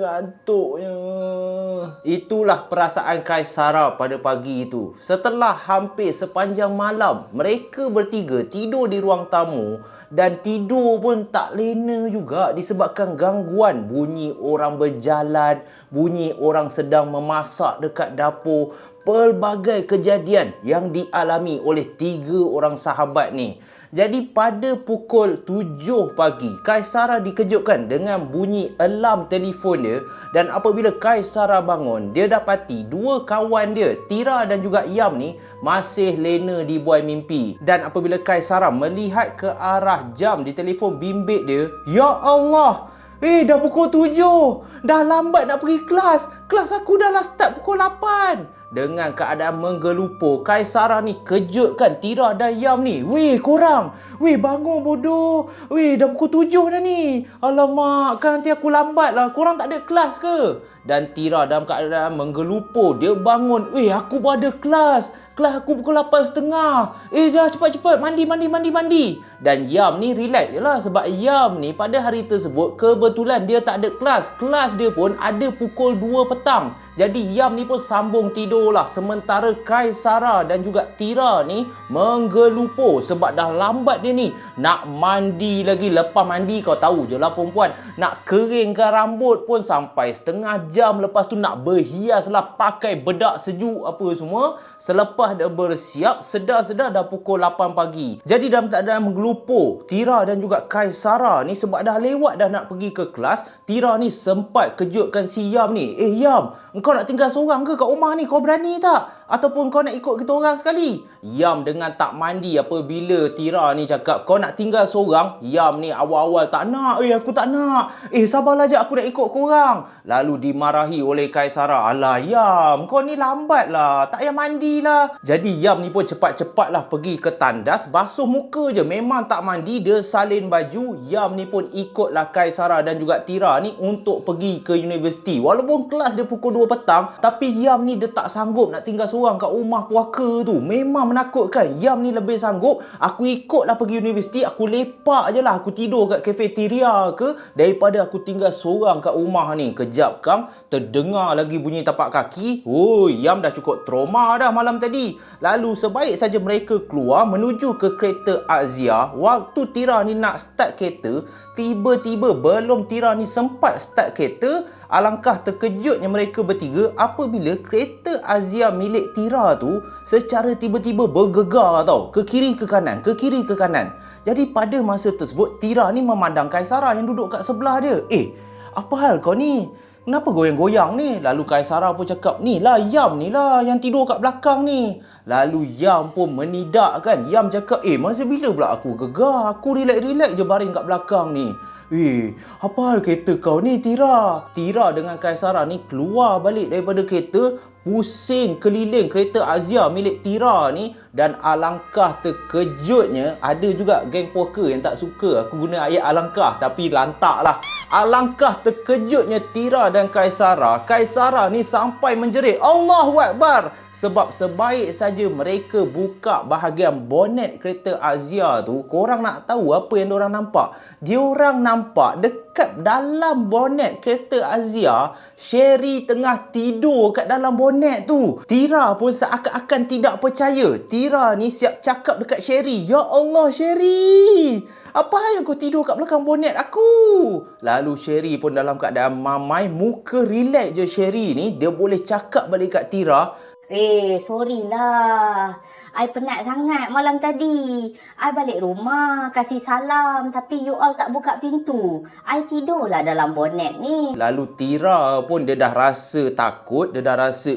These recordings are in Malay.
ngantuknya. Itulah perasaan Kaisara pada pagi itu. Setelah hampir sepanjang malam, mereka bertiga tidur di ruang tamu dan tidur pun tak lena juga disebabkan gangguan bunyi orang berjalan, bunyi orang sedang memasak dekat dapur, pelbagai kejadian yang dialami oleh tiga orang sahabat ni. Jadi pada pukul 7 pagi, Kaisara dikejutkan dengan bunyi alarm telefon dia, dan apabila Kaisara bangun, dia dapati dua kawan dia, Tira dan juga Yam ni masih lena di buai mimpi. Dan apabila Kaisara melihat ke arah jam di telefon bimbit dia, ya Allah, dah pukul 7. Dah lambat nak pergi kelas. Kelas aku dah lah start pukul 8. Dengan keadaan menggelupur, Kaisara ni kejutkan Tira dan Yam ni. Weh korang, bangun bodoh. Dah pukul 7 dah ni. Alamak, kan nanti aku lambat lah. Korang tak ada kelas ke? Dan Tira dalam keadaan menggelupur, dia bangun. Aku pun ada kelas. Kelas aku pukul 8.30. Dah cepat-cepat mandi. Dan Yam ni relax je lah, sebab Yam ni pada hari tersebut kebetulan dia tak ada kelas. Kelas dia pun ada pukul 2 petang. Jadi Yam ni pun sambung tidur lah. Sementara Kaisara dan juga Tira ni menggelupur sebab dah lambat dia ni. Nak mandi lagi. Lepas mandi kau tahu je lah perempuan, nak keringkan rambut pun sampai setengah jam. Lepas tu nak berhias lah, pakai bedak sejuk apa semua. Selepas dah bersiap, sedar-sedar dah pukul 8 pagi. Jadi dalam keadaan menggelupur, Tira dan juga Kaisara ni sebab dah lewat dah nak pergi ke kelas, Tira ni sempat kejutkan si Yam ni. Yam, kau nak tinggal seorang ke kat rumah ni? Kau berani tak? Ataupun kau nak ikut kita orang sekali? Yam dengan tak mandi apabila Tira ni cakap kau nak tinggal seorang, Yam ni awal-awal tak nak. Aku tak nak. Sabarlah je, aku nak ikut korang. Lalu dimarahi oleh Kaisara. Alah Yam, kau ni lambat lah. Tak payah mandi lah. Jadi Yam ni pun cepat-cepatlah pergi ke tandas, basuh muka je. Memang tak mandi, dia salin baju. Yam ni pun ikutlah Kaisara dan juga Tira ni untuk pergi ke universiti. Walaupun kelas dia pukul 2 petang, tapi Yam ni dia tak sanggup nak tinggal seorang kat rumah puaka tu. Memang menakutkan. Yam ni lebih sanggup, aku ikutlah pergi universiti, aku lepak je lah, aku tidur kat kafeteria ke, daripada aku tinggal seorang kat rumah ni. Kejap kang, terdengar lagi bunyi tapak kaki. Yam dah cukup trauma dah malam tadi. Lalu sebaik saja mereka keluar menuju ke kereta Azia, waktu Tira ni nak start kereta, tiba-tiba belum Tira ni sempat start kereta, alangkah terkejutnya mereka bertiga apabila kereta Azia milik Tira tu secara tiba-tiba bergegar tau, ke kiri ke kanan. Jadi pada masa tersebut, Tira ni memandang Kaisara yang duduk kat sebelah dia. Apa hal kau ni? Kenapa goyang-goyang ni? Lalu Kaisara pun cakap, ni lah Yam ni lah yang tidur kat belakang ni. Lalu Yam pun menidak kan. Yam cakap, masa bila pula aku gegar? Aku relax-relax je baring kat belakang ni. Apa hal kereta kau ni Tira? Tira dengan Kaisara ni keluar balik daripada kereta, pusing keliling kereta Azia milik Tira ni. Dan alangkah terkejutnya, ada juga geng poker yang tak suka aku guna ayat alangkah, tapi lantak lah. Alangkah terkejutnya Tira dan Kaisara ni sampai menjerit Allahu Akbar. Sebab sebaik saja mereka buka bahagian bonet kereta Azia tu, korang nak tahu apa yang diorang nampak? Diorang nampak dekat dalam bonet kereta Azia, Sherry tengah tidur kat dalam bonet tu. Tira pun seakan-akan tidak percaya. Tira ni siap cakap dekat Sherry, ya Allah Sherry, apa yang kau tidur kat belakang bonet aku? Lalu Sherry pun dalam keadaan mamai, muka relax je Sherry ni, dia boleh cakap balik kat Tira. Sorry lah. I penat sangat malam tadi. I balik rumah, kasih salam, tapi you all tak buka pintu. I tidurlah dalam bonet ni. Lalu Tira pun dia dah rasa takut, dia dah rasa,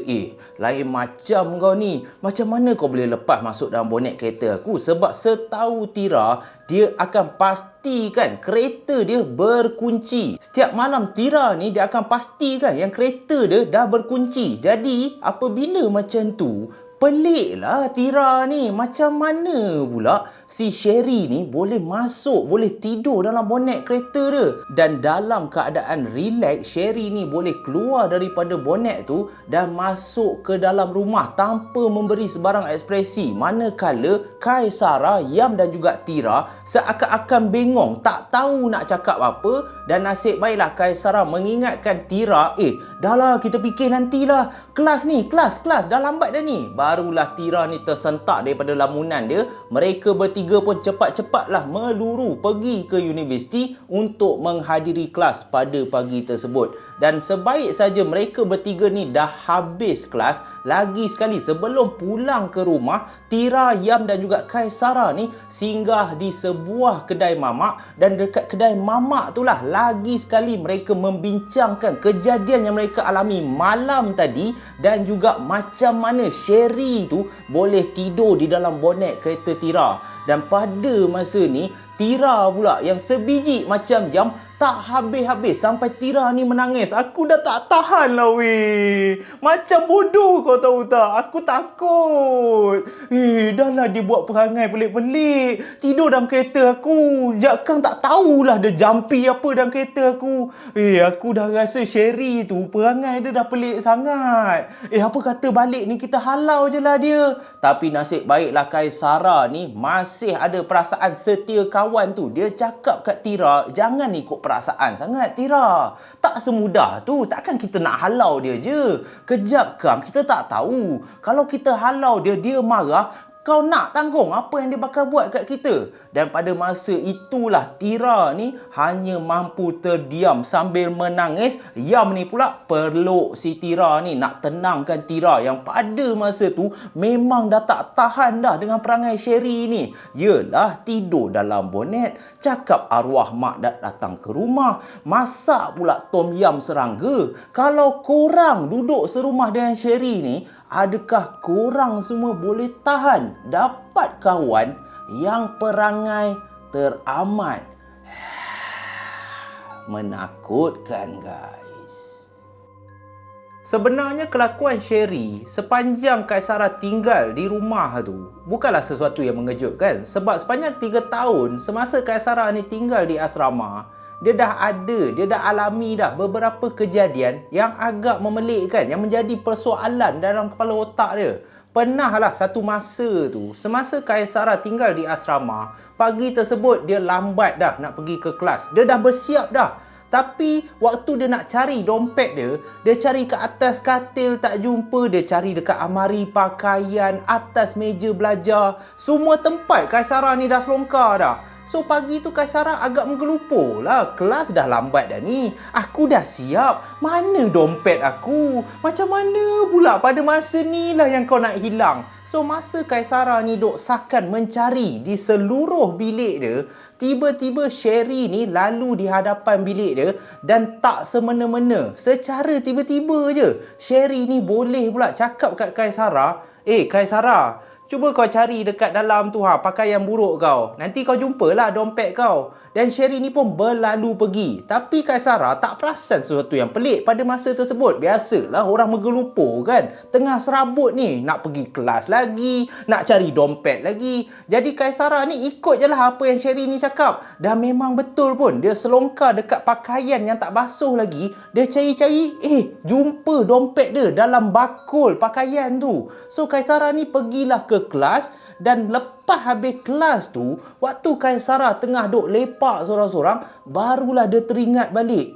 lain macam kau ni. Macam mana kau boleh lepas masuk dalam bonet kereta aku? Sebab setahu Tira, dia akan pastikan kereta dia berkunci. Setiap malam Tira ni dia akan pastikan yang kereta dia dah berkunci. Jadi apabila macam tu, peliklah Tira ni. Macam mana pula si Sherry ni boleh masuk, boleh tidur dalam bonet kereta dia. Dan dalam keadaan relax, Sherry ni boleh keluar daripada bonet tu dan masuk ke dalam rumah tanpa memberi sebarang ekspresi. Manakala Kaisara, Yam dan juga Tira seakan-akan bengong, tak tahu nak cakap apa. Dan nasib baiklah Kaisara mengingatkan Tira, dah lah kita fikir nantilah, kelas ni, kelas dah lambat dah ni. Barulah Tira ni tersentak daripada lamunan dia. Mereka bertiga pun cepat-cepatlah meluru pergi ke universiti untuk menghadiri kelas pada pagi tersebut. Dan sebaik saja mereka bertiga ni dah habis kelas, lagi sekali sebelum pulang ke rumah, Tira, Yam dan juga Kaisara ni singgah di sebuah kedai mamak. Dan dekat kedai mamak tu lah lagi sekali mereka membincangkan kejadian yang mereka alami malam tadi dan juga macam mana Sherry tu boleh tidur di dalam bonet kereta Tira. Dan pada masa ni Tira pula yang sebiji macam Yam tak habis-habis sampai Tira ni menangis. Aku dah tak tahan lah weh. Macam bodoh kau tahu tak? Aku takut. Dah lah dia buat perangai pelik-pelik. Tidur dalam kereta aku. Jakang tak tahulah dia jampi apa dalam kereta aku. Aku dah rasa Sherry tu perangai dia dah pelik sangat. Apa kata balik ni kita halau je lah dia. Tapi nasib baiklah Kaisara ni masih ada perasaan setia kawan tu. Dia cakap kat Tira, jangan ikut perasaan sangat Tira. Tak semudah tu. Takkan kita nak halau dia je. Kejap kam kita tak tahu. Kalau kita halau dia, dia marah, kau nak tanggung apa yang dia bakal buat kat kita. Dan pada masa itulah Tira ni hanya mampu terdiam sambil menangis. Yam ni pula peluk si Tira ni nak tenangkan Tira yang pada masa tu memang dah tak tahan dah dengan perangai Sherry ni. Yelah, tidur dalam bonet, cakap arwah mak datang ke rumah, masak pula tom yam serangga. Kalau korang duduk serumah dengan Sherry ni, adakah korang semua boleh tahan dapat kawan yang perangai teramat menakutkan, guys? Sebenarnya kelakuan Sherry sepanjang Kaisara tinggal di rumah tu bukanlah sesuatu yang mengejutkan. Sebab sepanjang 3 tahun semasa Kaisara ni tinggal di asrama, dia dah alami dah beberapa kejadian yang agak memelikkan, yang menjadi persoalan dalam kepala otak dia. Pernahlah satu masa tu, semasa Kaisara tinggal di asrama, pagi tersebut dia lambat dah nak pergi ke kelas. Dia dah bersiap dah. Tapi waktu dia nak cari dompet dia, dia cari ke atas katil tak jumpa, dia cari dekat almari pakaian, atas meja belajar. Semua tempat Kaisara ni dah selongkar dah. So pagi tu Kaisara agak menggelupur lah. Kelas dah lambat dah ni. Aku dah siap. Mana dompet aku? Macam mana pula pada masa ni lah yang kau nak hilang? So masa Kaisara ni duk sakan mencari di seluruh bilik dia, tiba-tiba Sherry ni lalu di hadapan bilik dia dan tak semena-mena, secara tiba-tiba je Sherry ni boleh pula cakap kat Kaisara, Kaisara, cuba kau cari dekat dalam tu pakaian buruk kau. Nanti kau jumpalah dompet kau. Dan Sherry ni pun berlalu pergi. Tapi Kaisara tak perasan sesuatu yang pelik pada masa tersebut. Biasalah orang menggelupur kan. Tengah serabut ni. Nak pergi kelas lagi. Nak cari dompet lagi. Jadi Kaisara ni ikut je lah apa yang Sherry ni cakap. Dan memang betul pun. Dia selongkar dekat pakaian yang tak basuh lagi. Dia cari-cari. Jumpa dompet dia dalam bakul pakaian tu. So Kaisara ni pergilah ke kelas. Dan lepas habis kelas tu, waktu Kaisara tengah duk lepak sorang-sorang, barulah dia teringat balik,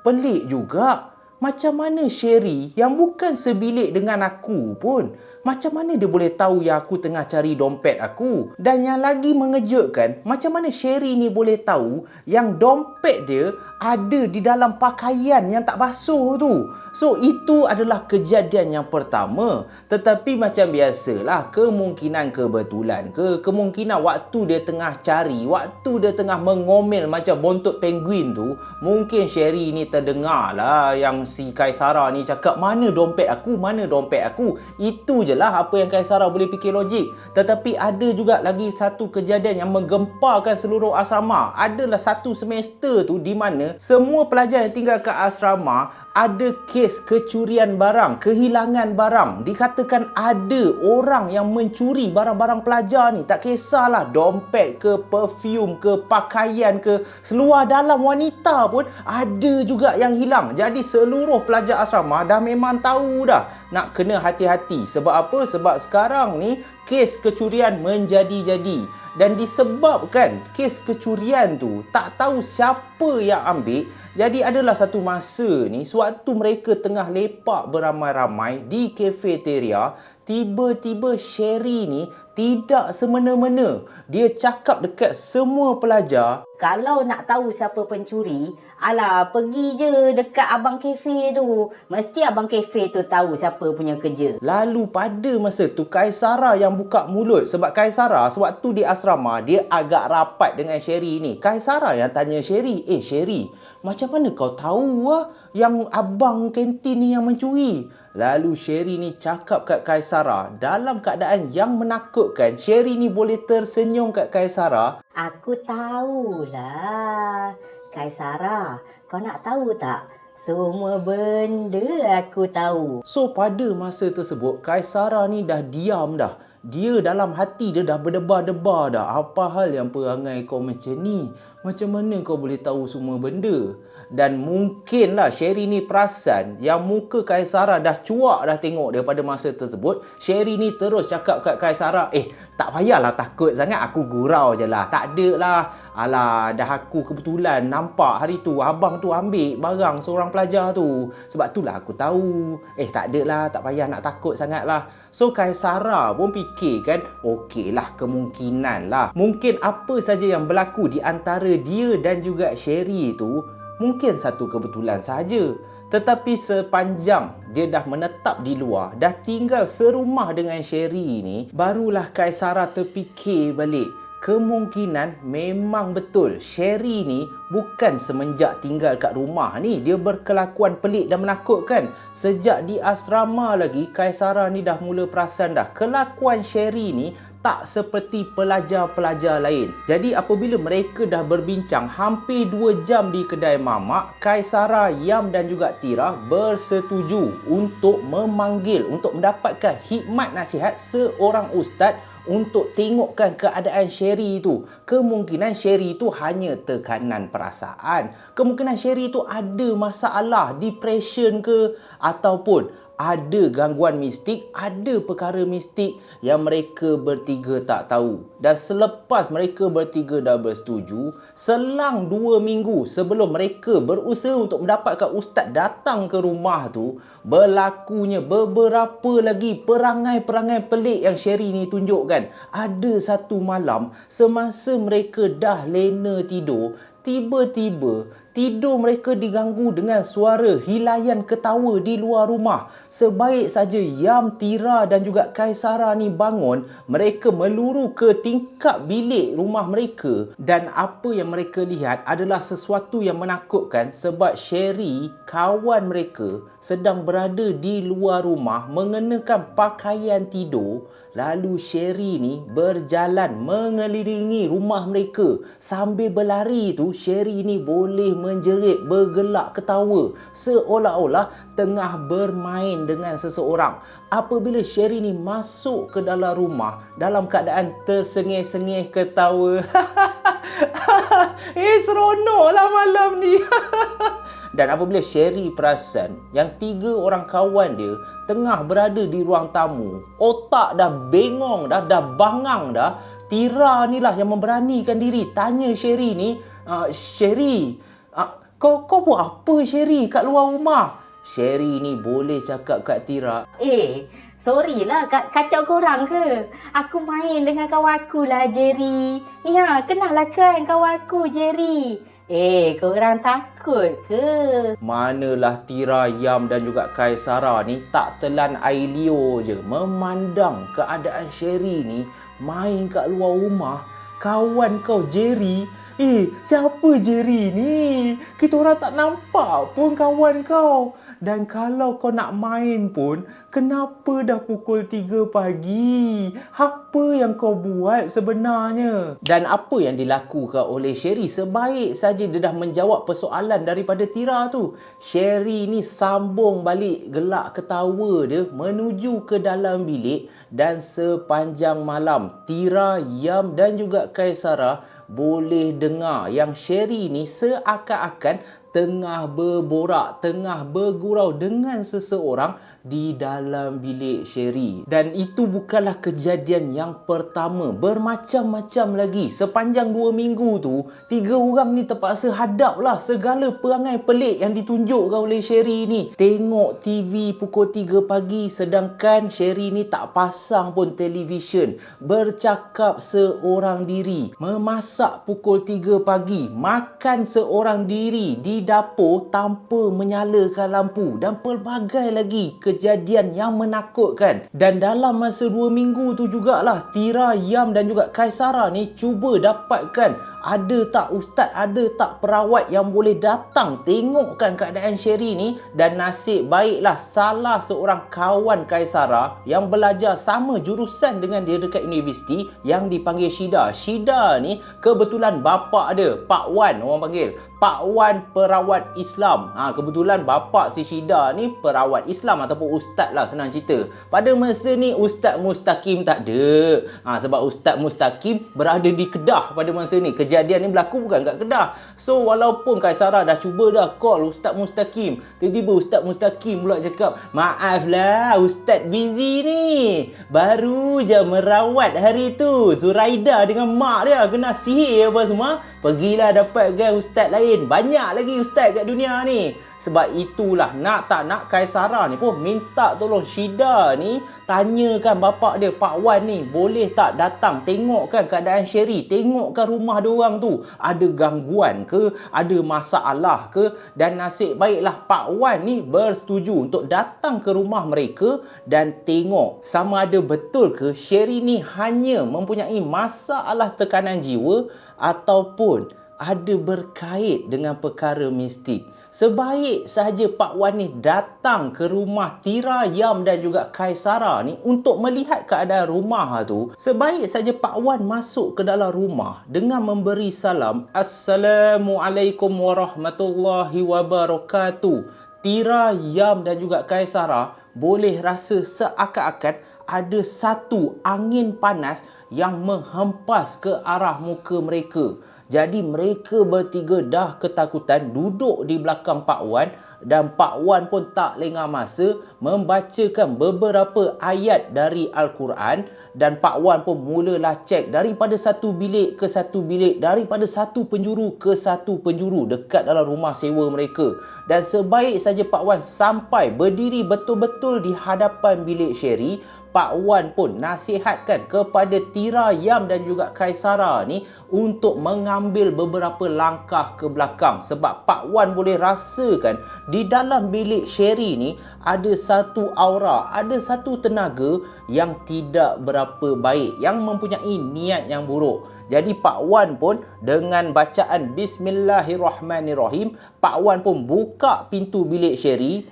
pelik juga. Macam mana Sherry yang bukan sebilik dengan aku pun, macam mana dia boleh tahu yang aku tengah cari dompet aku? Dan yang lagi mengejutkan, macam mana Sherry ni boleh tahu yang dompet dia ada di dalam pakaian yang tak basuh tu? So itu adalah kejadian yang pertama. Tetapi macam biasalah, kemungkinan kebetulan ke, kemungkinan waktu dia tengah cari, waktu dia tengah mengomel macam bontot penguin tu, mungkin Sherry ni terdengar lah yang si Kaisara ni cakap, mana dompet aku, mana dompet aku. Itu je lah apa yang Kaisara boleh fikir logik. Tetapi ada juga lagi satu kejadian yang menggemparkan seluruh asrama. Adalah satu semester tu di mana katanya semua pelajar yang tinggal kat asrama ada kes kecurian barang, kehilangan barang. Dikatakan ada orang yang mencuri barang-barang pelajar ni. Tak kisahlah dompet ke, perfume ke, pakaian ke, seluar dalam wanita pun ada juga yang hilang. Jadi seluruh pelajar asrama dah memang tahu dah nak kena hati-hati. Sebab apa? Sebab sekarang ni kes kecurian menjadi-jadi. Dan disebabkan kes kecurian tu tak tahu siapa yang ambil, jadi adalah satu masa ni, sewaktu mereka tengah lepak beramai-ramai di kafeteria, tiba-tiba Sherry ni tidak semena-mena. Dia cakap dekat semua pelajar, kalau nak tahu siapa pencuri, alah pergi je dekat abang kafe tu. Mesti abang kafe tu tahu siapa punya kerja. lalu pada masa tu Kaisara yang buka mulut. Sebab Kaisara sewaktu di asrama dia agak rapat dengan Sherry ni. Kaisara yang tanya Sherry, Sherry, macam mana kau tahu yang abang kantin ni yang mencuri? Lalu Sherry ni cakap kat Kaisara dalam keadaan yang menakutkan. Sherry ni boleh tersenyum kat Kaisara. Aku tahulah. Kaisara, kau nak tahu tak? Semua benda aku tahu. So pada masa tersebut Kaisara ni dah diam dah. Dia dalam hati dia dah berdebar-debar dah. Apa hal yang perangai kau macam ni? Macam mana kau boleh tahu semua benda? Dan mungkinlah Sherry ni perasan yang muka Kaisara dah cuak dah tengok dia pada masa tersebut. Sherry ni terus cakap kat Kaisara, tak payahlah takut sangat, aku gurau je lah. Tak ada lah. Alah, dah aku kebetulan nampak hari tu abang tu ambil barang seorang pelajar tu. Sebab tu lah aku tahu. Tak ada lah, tak payah nak takut sangat lah. So Kaisara pun fikir kan, okey lah, kemungkinan lah. Mungkin apa saja yang berlaku di antara dia dan juga Sherry tu mungkin satu kebetulan saja. Tetapi sepanjang dia dah menetap di luar, dah tinggal serumah dengan Sherry ni, barulah Kaisara terfikir balik. Kemungkinan memang betul Sherry ni bukan semenjak tinggal kat rumah ni dia berkelakuan pelik dan menakutkan. Sejak di asrama lagi Kaisara ni dah mula perasan dah kelakuan Sherry ni tak seperti pelajar-pelajar lain. Jadi apabila mereka dah berbincang hampir 2 jam di kedai mamak, Kaisara, Yam dan juga Tira bersetuju untuk memanggil, untuk mendapatkan khidmat nasihat seorang ustaz untuk tengokkan keadaan Sherry tu. Kemungkinan Sherry tu hanya tekanan perasaan. Kemungkinan Sherry tu ada masalah, depression ke, ataupun ada gangguan mistik, ada perkara mistik yang mereka bertiga tak tahu. Dan selepas mereka bertiga dah bersetuju, selang 2 minggu sebelum mereka berusaha untuk mendapatkan ustaz datang ke rumah tu, berlakunya beberapa lagi perangai-perangai pelik yang Sherry ni tunjukkan. Ada satu malam semasa mereka dah lena tidur, tiba-tiba tidur mereka diganggu dengan suara hilayan ketawa di luar rumah. Sebaik saja Yam, Tira dan juga Kaisara ni bangun, mereka meluru ke tingkap bilik rumah mereka. Dan apa yang mereka lihat adalah sesuatu yang menakutkan sebab Sherry, kawan mereka, sedang berada di luar rumah mengenakan pakaian tidur. Lalu Sherry ni berjalan mengelilingi rumah mereka. Sambil berlari tu, Sherry ni boleh menjerit, bergelak ketawa seolah-olah tengah bermain dengan seseorang. Apabila Sherry ni masuk ke dalam rumah dalam keadaan tersengih-sengih ketawa. Seronoklah malam ni. Dan apabila Sherry perasan yang 3 orang kawan dia tengah berada di ruang tamu, otak dah bengong dah bangang dah, Tira ni lah yang memberanikan diri tanya Sherry ni, Sherry, kau buat apa Sherry kat luar rumah? Sherry ni boleh cakap kat Tira, Sorry lah, kacau korang ke? Aku main dengan kawan aku lah, Jerry. Ni kenal lah kan kawan aku, Jerry. Korang takut ke? Manalah Tira, Yam dan juga Kaisara ni tak telan air liur je memandang keadaan Sherry ni main kat luar rumah. Kawan kau Jerry, siapa Jerry ni? Kita orang tak nampak pun kawan kau. Dan kalau kau nak main pun, kenapa dah pukul 3 pagi? Apa yang kau buat sebenarnya? Dan apa yang dilakukan oleh Sherry? Sebaik saja dia dah menjawab persoalan daripada Tira tu, Sherry ni sambung balik gelak ketawa dia menuju ke dalam bilik, dan sepanjang malam Tira, Yam dan juga Kaisara boleh dengar yang Sherry ni seakan-akan tengah berborak, tengah bergurau dengan seseorang di dalam bilik Sherry. Dan itu bukanlah kejadian yang pertama, bermacam-macam lagi. Sepanjang 2 minggu tu, 3 orang ni terpaksa hadaplah segala perangai pelik yang ditunjukkan oleh Sherry ni. Tengok TV pukul 3 pagi sedangkan Sherry ni tak pasang pun televisyen. Bercakap seorang diri, memasak pukul 3 pagi, makan seorang diri di dapur tanpa menyalakan lampu, dan pelbagai lagi kejadian yang menakutkan. Dan dalam masa 2 minggu tu jugalah Tira, Yam dan juga Kaisara ni cuba dapatkan ada tak ustaz, ada tak perawat yang boleh datang tengokkan keadaan Sherry ni. Dan nasib baiklah salah seorang kawan Kaisara yang belajar sama jurusan dengan dia dekat universiti yang dipanggil Syida. Syida ni kebetulan bapa dia, Pak Wan orang panggil, Pak Wan perawat Islam. Kebetulan bapa si Syida ni perawat Islam ataupun ustaz lah, senang cerita. Pada masa ni Ustaz Mustaqim tak ada. Sebab Ustaz Mustaqim berada di Kedah pada masa ni. Kejadian ni berlaku bukan kat Kedah. So walaupun Kaisara dah cuba dah call Ustaz Mustaqim, tiba-tiba Ustaz Mustaqim pula cakap, maaf lah Ustaz busy ni, baru je merawat hari tu Zuraida dengan mak dia kena sihir apa semua, pergilah dapatkan ustaz lain. Banyak lagi ustaz kat dunia ni. Sebab itulah nak tak nak Kaisara ni pun minta tolong Syida ni tanyakan bapak dia Pak Wan ni boleh tak datang tengokkan keadaan Sherry, tengokkan rumah diorang tu ada gangguan ke, ada masalah ke. Dan nasib baiklah Pak Wan ni bersetuju untuk datang ke rumah mereka dan tengok sama ada betul ke Sherry ni hanya mempunyai masalah tekanan jiwa ataupun ada berkait dengan perkara mistik. Sebaik sahaja Pak Wan ni datang ke rumah Tira, Yam dan juga Kaisara ni untuk melihat keadaan rumah tu, sebaik saja Pak Wan masuk ke dalam rumah dengan memberi salam, Assalamualaikum warahmatullahi wabarakatuh, Tira, Yam dan juga Kaisara boleh rasa seakan-akan ada satu angin panas yang menghempas ke arah muka mereka. Jadi mereka bertiga dah ketakutan duduk di belakang Pak Wan, dan Pak Wan pun tak lengah masa membacakan beberapa ayat dari Al-Quran. Dan Pak Wan pun mulalah cek daripada satu bilik ke satu bilik, daripada satu penjuru ke satu penjuru dekat dalam rumah sewa mereka. Dan sebaik saja Pak Wan sampai berdiri betul-betul di hadapan bilik Sherry, Pak Wan pun nasihatkan kepada Tira, Yam dan juga Kaisara ni untuk mengambil beberapa langkah ke belakang. Sebab Pak Wan boleh rasakan di dalam bilik Sherry ni ada satu aura, ada satu tenaga yang tidak berapa baik, yang mempunyai niat yang buruk. Jadi Pak Wan pun dengan bacaan Bismillahirrahmanirrahim, Pak Wan pun buka pintu bilik Sherry.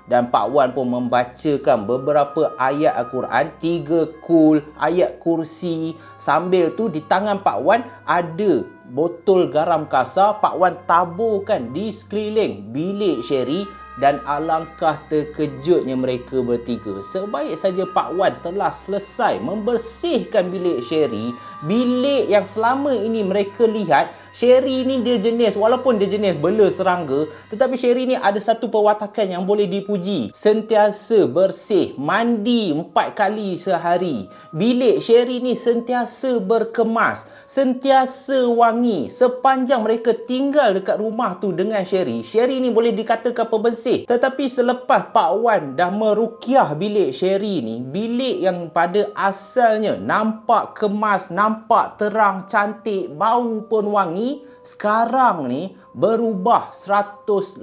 Dan Pak Wan pun membacakan beberapa ayat Al-Quran, 3 kul, ayat kursi. Sambil tu di tangan Pak Wan ada botol garam kasar. Pak Wan taburkan di sekeliling bilik Sherry. Dan alangkah terkejutnya mereka bertiga. Sebaik saja Pak Wan telah selesai membersihkan bilik Sherry, bilik yang selama ini mereka lihat Sherry ni dia jenis, walaupun dia jenis bela serangga, tetapi Sherry ni ada satu perwatakan yang boleh dipuji. Sentiasa bersih, mandi 4 kali sehari. Bilik Sherry ni sentiasa berkemas, sentiasa wangi. Sepanjang mereka tinggal dekat rumah tu dengan Sherry, Sherry ni boleh dikatakan pembersih. Tetapi selepas Pak Wan dah merukiah bilik Sherry ni, bilik yang pada asalnya nampak kemas, nampak terang, cantik, bau pun wangi, sekarang ni berubah 180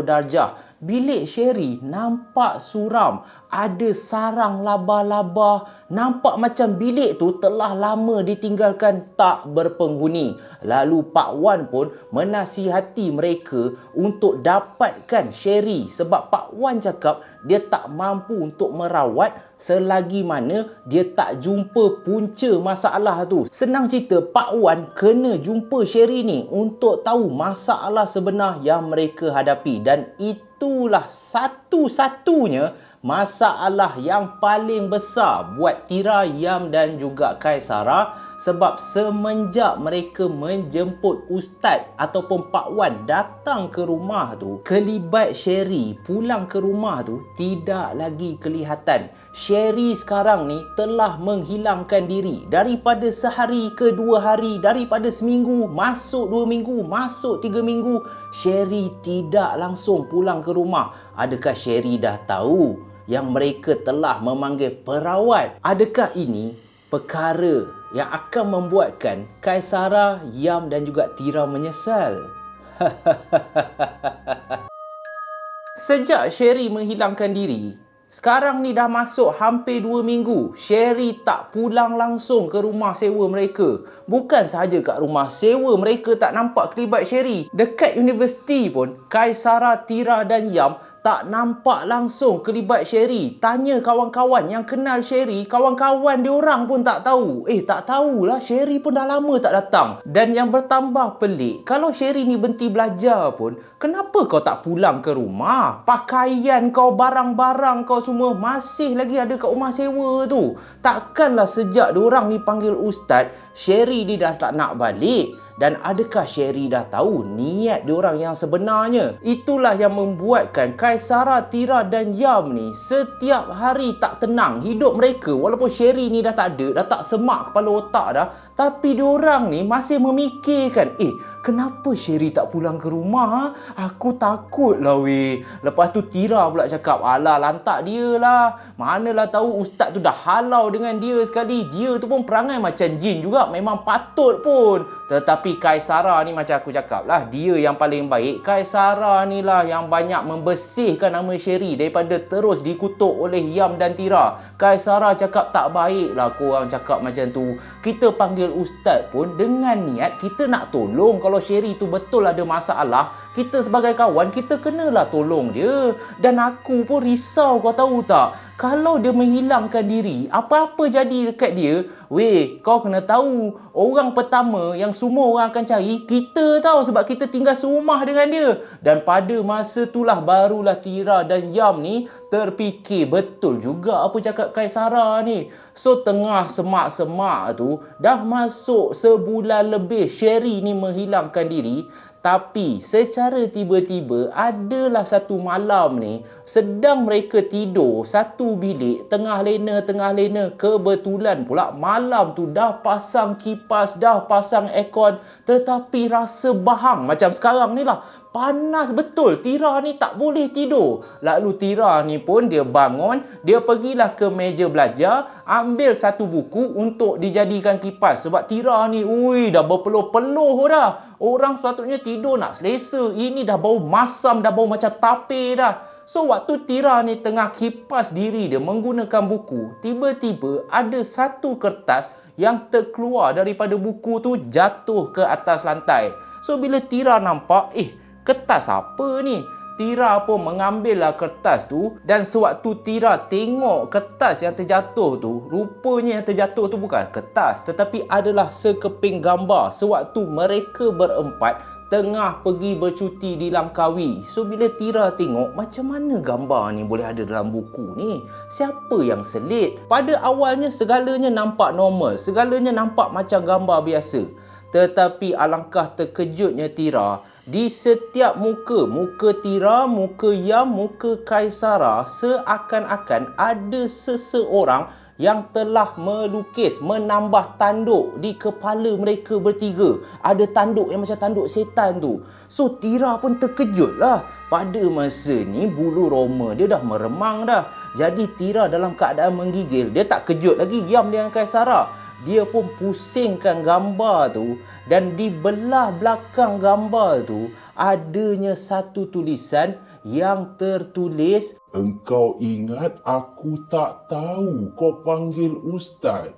darjah. bilik Sherry nampak suram. Ada sarang laba-laba. Nampak macam bilik tu telah lama ditinggalkan tak berpenghuni. Lalu Pak Wan pun menasihati mereka untuk dapatkan Sherry. Sebab Pak Wan cakap dia tak mampu untuk merawat selagi mana dia tak jumpa punca masalah tu. Senang cerita, Pak Wan kena jumpa Sherry ni untuk tahu masalah sebenar yang mereka hadapi. Dan itulah satu-satunya masalah yang paling besar buat Tira, Yam dan juga Kaisara. Sebab semenjak mereka menjemput Ustaz ataupun Pak Wan datang ke rumah tu, kelibat Sherry pulang ke rumah tu tidak lagi kelihatan. Sherry sekarang ni telah menghilangkan diri. Daripada sehari ke 2 hari, daripada seminggu masuk 2 minggu, masuk 3 minggu, Sherry tidak langsung pulang ke rumah. Adakah Sherry dah tahu yang mereka telah memanggil perawat? Adakah ini perkara yang akan membuatkan Kaisara, Yam dan juga Tira menyesal? Sejak Sherry menghilangkan diri, sekarang ni dah masuk hampir 2 minggu, Sherry tak pulang langsung ke rumah sewa mereka. Bukan sahaja kat rumah sewa mereka tak nampak kelibat Sherry, dekat universiti pun Kaisara, Tira dan Yam tak nampak langsung kelibat Sherry. Tanya kawan-kawan yang kenal Sherry, kawan-kawan diorang pun tak tahu. Tak tahulah, Sherry pun dah lama tak datang. Dan yang bertambah pelik, kalau Sherry ni berhenti belajar pun, kenapa kau tak pulang ke rumah? Pakaian kau, barang-barang kau semua masih lagi ada kat rumah sewa tu. Takkanlah sejak diorang ni panggil Ustaz, Sherry ni dah tak nak balik? Dan adakah Sherry dah tahu niat diorang yang sebenarnya? Itulah yang membuatkan Kaisara, Tira dan Yam ni setiap hari tak tenang hidup mereka. Walaupun Sherry ni dah tak ada, dah tak semak kepala otak dah, tapi diorang ni masih memikirkan, kenapa Sherry tak pulang ke rumah? Aku takut lah weh. Lepas tu Tira pula cakap, alah lantak dia lah. Manalah tahu Ustaz tu dah halau dengan dia sekali. Dia tu pun perangai macam jin juga, memang patut pun. Tetapi Kaisara ni macam aku cakap lah, dia yang paling baik. Kaisara ni lah yang banyak membersihkan nama Sherry daripada terus dikutuk oleh Yam dan Tira. Kaisara cakap tak baik lah korang cakap macam tu. Kita panggil Ustaz pun dengan niat kita nak tolong. Kalau Sherry tu betul ada masalah, kita sebagai kawan kita kenalah tolong dia. Dan aku pun risau, kau tahu tak, kalau dia menghilangkan diri, apa-apa jadi dekat dia, kau kena tahu, orang pertama yang semua orang akan cari kita tahu, sebab kita tinggal serumah dengan dia. Dan pada masa itulah barulah Tira dan Yam ni terfikir, betul juga apa cakap Kaisara ni. So tengah semak-semak tu, dah masuk sebulan lebih Sherry ni menghilangkan diri. Tapi secara tiba-tiba adalah satu malam ni, sedang mereka tidur satu bilik, tengah lena, kebetulan pula malam tu dah pasang kipas, dah pasang aircon, tetapi rasa bahang macam sekarang ni lah, panas betul. Tira ni tak boleh tidur. Lalu Tira ni pun dia bangun, dia pergilah ke meja belajar, ambil satu buku untuk dijadikan kipas. Sebab Tira ni dah berpeluh-peluh dah. Orang sepatutnya tidur nak selesa, ini dah bau masam, dah bau macam tapir dah. So waktu Tira ni tengah kipas diri dia menggunakan buku, tiba-tiba ada satu kertas yang terkeluar daripada buku tu jatuh ke atas lantai. So bila Tira nampak, kertas apa ni? Tira pun mengambillah kertas tu, dan sewaktu Tira tengok kertas yang terjatuh tu, rupanya yang terjatuh tu bukan kertas tetapi adalah sekeping gambar sewaktu mereka berempat tengah pergi bercuti di Langkawi. So bila Tira tengok, macam mana gambar ni boleh ada dalam buku ni? Siapa yang selit? Pada awalnya segalanya nampak normal, segalanya nampak macam gambar biasa. Tetapi alangkah terkejutnya Tira, di setiap muka Tira, muka Yam, muka Kaisara, seakan-akan ada seseorang yang telah melukis, menambah tanduk di kepala mereka bertiga. Ada tanduk yang macam tanduk setan tu. So Tira pun terkejut lah. Pada masa ni bulu roma dia dah meremang dah. Jadi Tira dalam keadaan menggigil. Dia tak kejut lagi Yam dengan Kaisara. dia pun pusingkan gambar tu, dan di belah belakang gambar tu adanya satu tulisan yang tertulis, Engkau ingat aku tak tahu kau panggil Ustaz?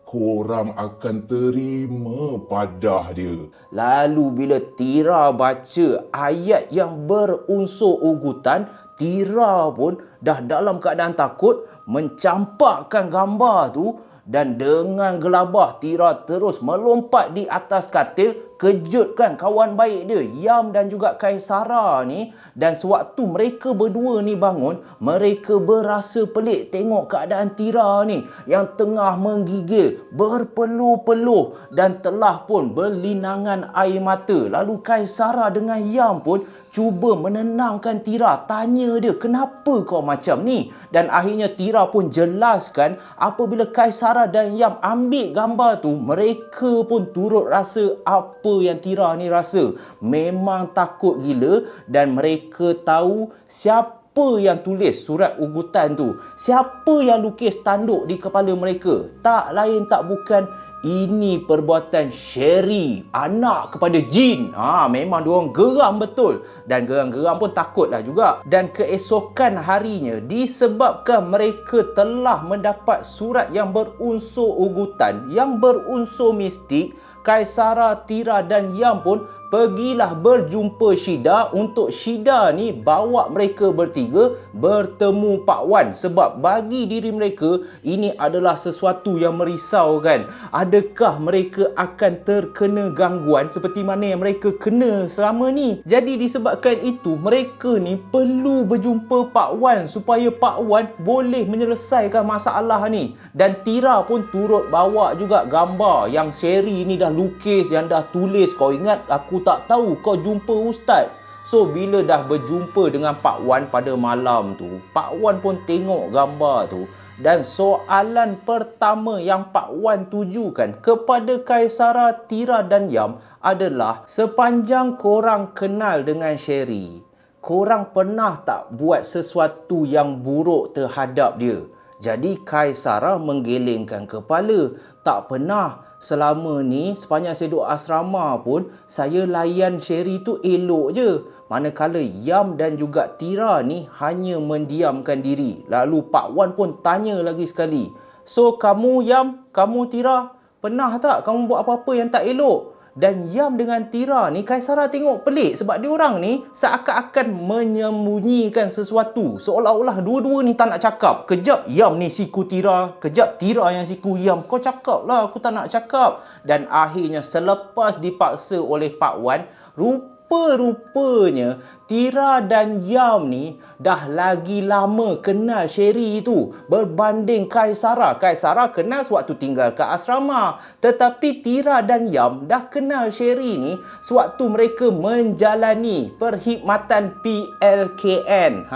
Korang akan terima padah dia. Lalu bila Tira baca ayat yang berunsur ugutan, Tira pun dah dalam keadaan takut mencampakkan gambar tu, dan dengan gelabah Tira terus melompat di atas katil, kejutkan kawan baik dia Yam dan juga Kaisara ni. Dan sewaktu mereka berdua ni bangun, mereka berasa pelik tengok keadaan Tira ni yang tengah menggigil, berpeluh-peluh dan telah pun berlinangan air mata. Lalu Kaisara dengan Yam pun cuba menenangkan Tira, tanya dia, kenapa kau macam ni? Dan akhirnya Tira pun jelaskan apabila Kaisara dan Yam ambil gambar tu, mereka pun turut rasa apa yang Tira ni rasa. Memang takut gila, dan mereka tahu siapa yang tulis surat ugutan tu, siapa yang lukis tanduk di kepala mereka. Tak lain tak bukan, ini perbuatan Sherry, anak kepada jin. Memang diorang geram betul. Dan geram-geram pun takutlah juga. Dan keesokan harinya, disebabkan mereka telah mendapat surat yang berunsur ugutan, yang berunsur mistik, Kaisara, Tira dan Yam pun pergilah berjumpa Syida untuk Syida ni bawa mereka bertiga bertemu Pak Wan. Sebab bagi diri mereka, ini adalah sesuatu yang merisaukan. Adakah mereka akan terkena gangguan seperti mana yang mereka kena selama ni? Jadi disebabkan itu, mereka ni perlu berjumpa Pak Wan supaya Pak Wan boleh menyelesaikan masalah ni. Dan Tira pun turut bawa juga gambar yang Sherry ni dah lukis, yang dah tulis, kau ingat aku tak tahu kau jumpa Ustaz. So bila dah berjumpa dengan Pak Wan pada malam tu, Pak Wan pun tengok gambar tu, dan soalan pertama yang Pak Wan tujukan kepada Kaisara, Tira dan Yam adalah, sepanjang korang kenal dengan Sherry, korang pernah tak buat sesuatu yang buruk terhadap dia? Jadi Kaisara menggelengkan kepala. Tak pernah. Selama ni sepanjang saya duduk asrama pun, saya layan Sherry tu elok je. Manakala Yam dan juga Tira ni hanya mendiamkan diri. Lalu Pak Wan pun tanya lagi sekali, so kamu Yam, kamu Tira, pernah tak kamu buat apa-apa yang tak elok? Dan Yam dengan Tira ni, Kaisara tengok pelik sebab diorang ni seakan-akan menyembunyikan sesuatu. Seolah-olah dua-dua ni tak nak cakap. Kejap Yam ni siku Tira, kejap Tira yang siku Yam. Kau cakap lah, aku tak nak cakap. Dan akhirnya selepas dipaksa oleh Pak Wan, rupa-rupanya Tira dan Yam ni dah lagi lama kenal Sherry tu berbanding Kaisara. Kaisara kenal sewaktu tinggal ke asrama, tetapi Tira dan Yam dah kenal Sherry ni sewaktu mereka menjalani perkhidmatan PLKN.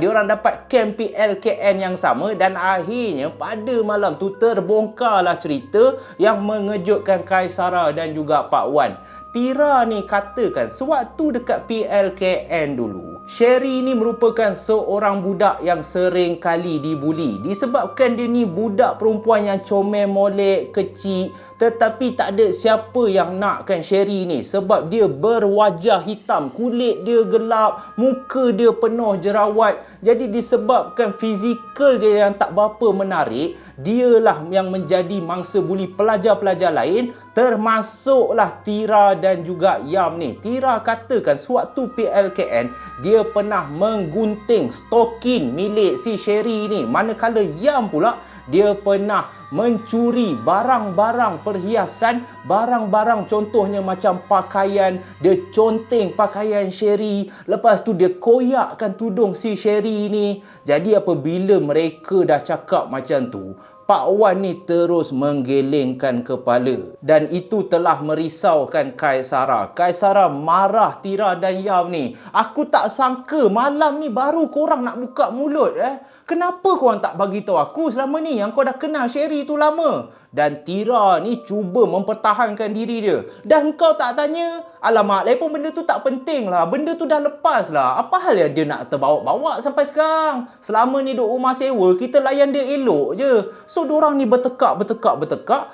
Diorang dapat camp PLKN yang sama, dan akhirnya pada malam tu terbongkarlah cerita yang mengejutkan Kaisara dan juga Pak Wan. Tira ni katakan sewaktu dekat PLKN dulu, Sherry ni merupakan seorang budak yang sering kali dibuli disebabkan dia ni budak perempuan yang comel molek, kecil, tetapi tak ada siapa yang nakkan Sherry ni sebab dia berwajah hitam, kulit dia gelap, muka dia penuh jerawat. Jadi disebabkan fizikal dia yang tak berapa menarik, dialah yang menjadi mangsa buli pelajar-pelajar lain, termasuklah Tira dan juga Yam ni. Tira katakan sewaktu PLKN dia pernah menggunting stokin milik si Sherry ni, manakala Yam pula dia pernah mencuri barang-barang perhiasan, barang-barang contohnya macam pakaian. Dia conteng pakaian Sherry, lepas tu dia koyakkan tudung si Sherry ni. Jadi apabila mereka dah cakap macam tu, Pak Wan ni terus menggelengkan kepala, dan itu telah merisaukan Kaisara. Kaisara marah Tira dan Yam ni. Aku tak sangka malam ni baru korang nak buka mulut. Kenapa korang tak bagi tahu aku selama ni yang kau dah kenal Sherry tu lama? Dan Tira ni cuba mempertahankan diri dia. Dan kau tak tanya, alamak, lepon benda tu tak penting lah. Benda tu dah lepas lah. Apa hal yang dia nak terbawa-bawa sampai sekarang? Selama ni duk rumah sewa, kita layan dia elok je. So, diorang ni bertekak.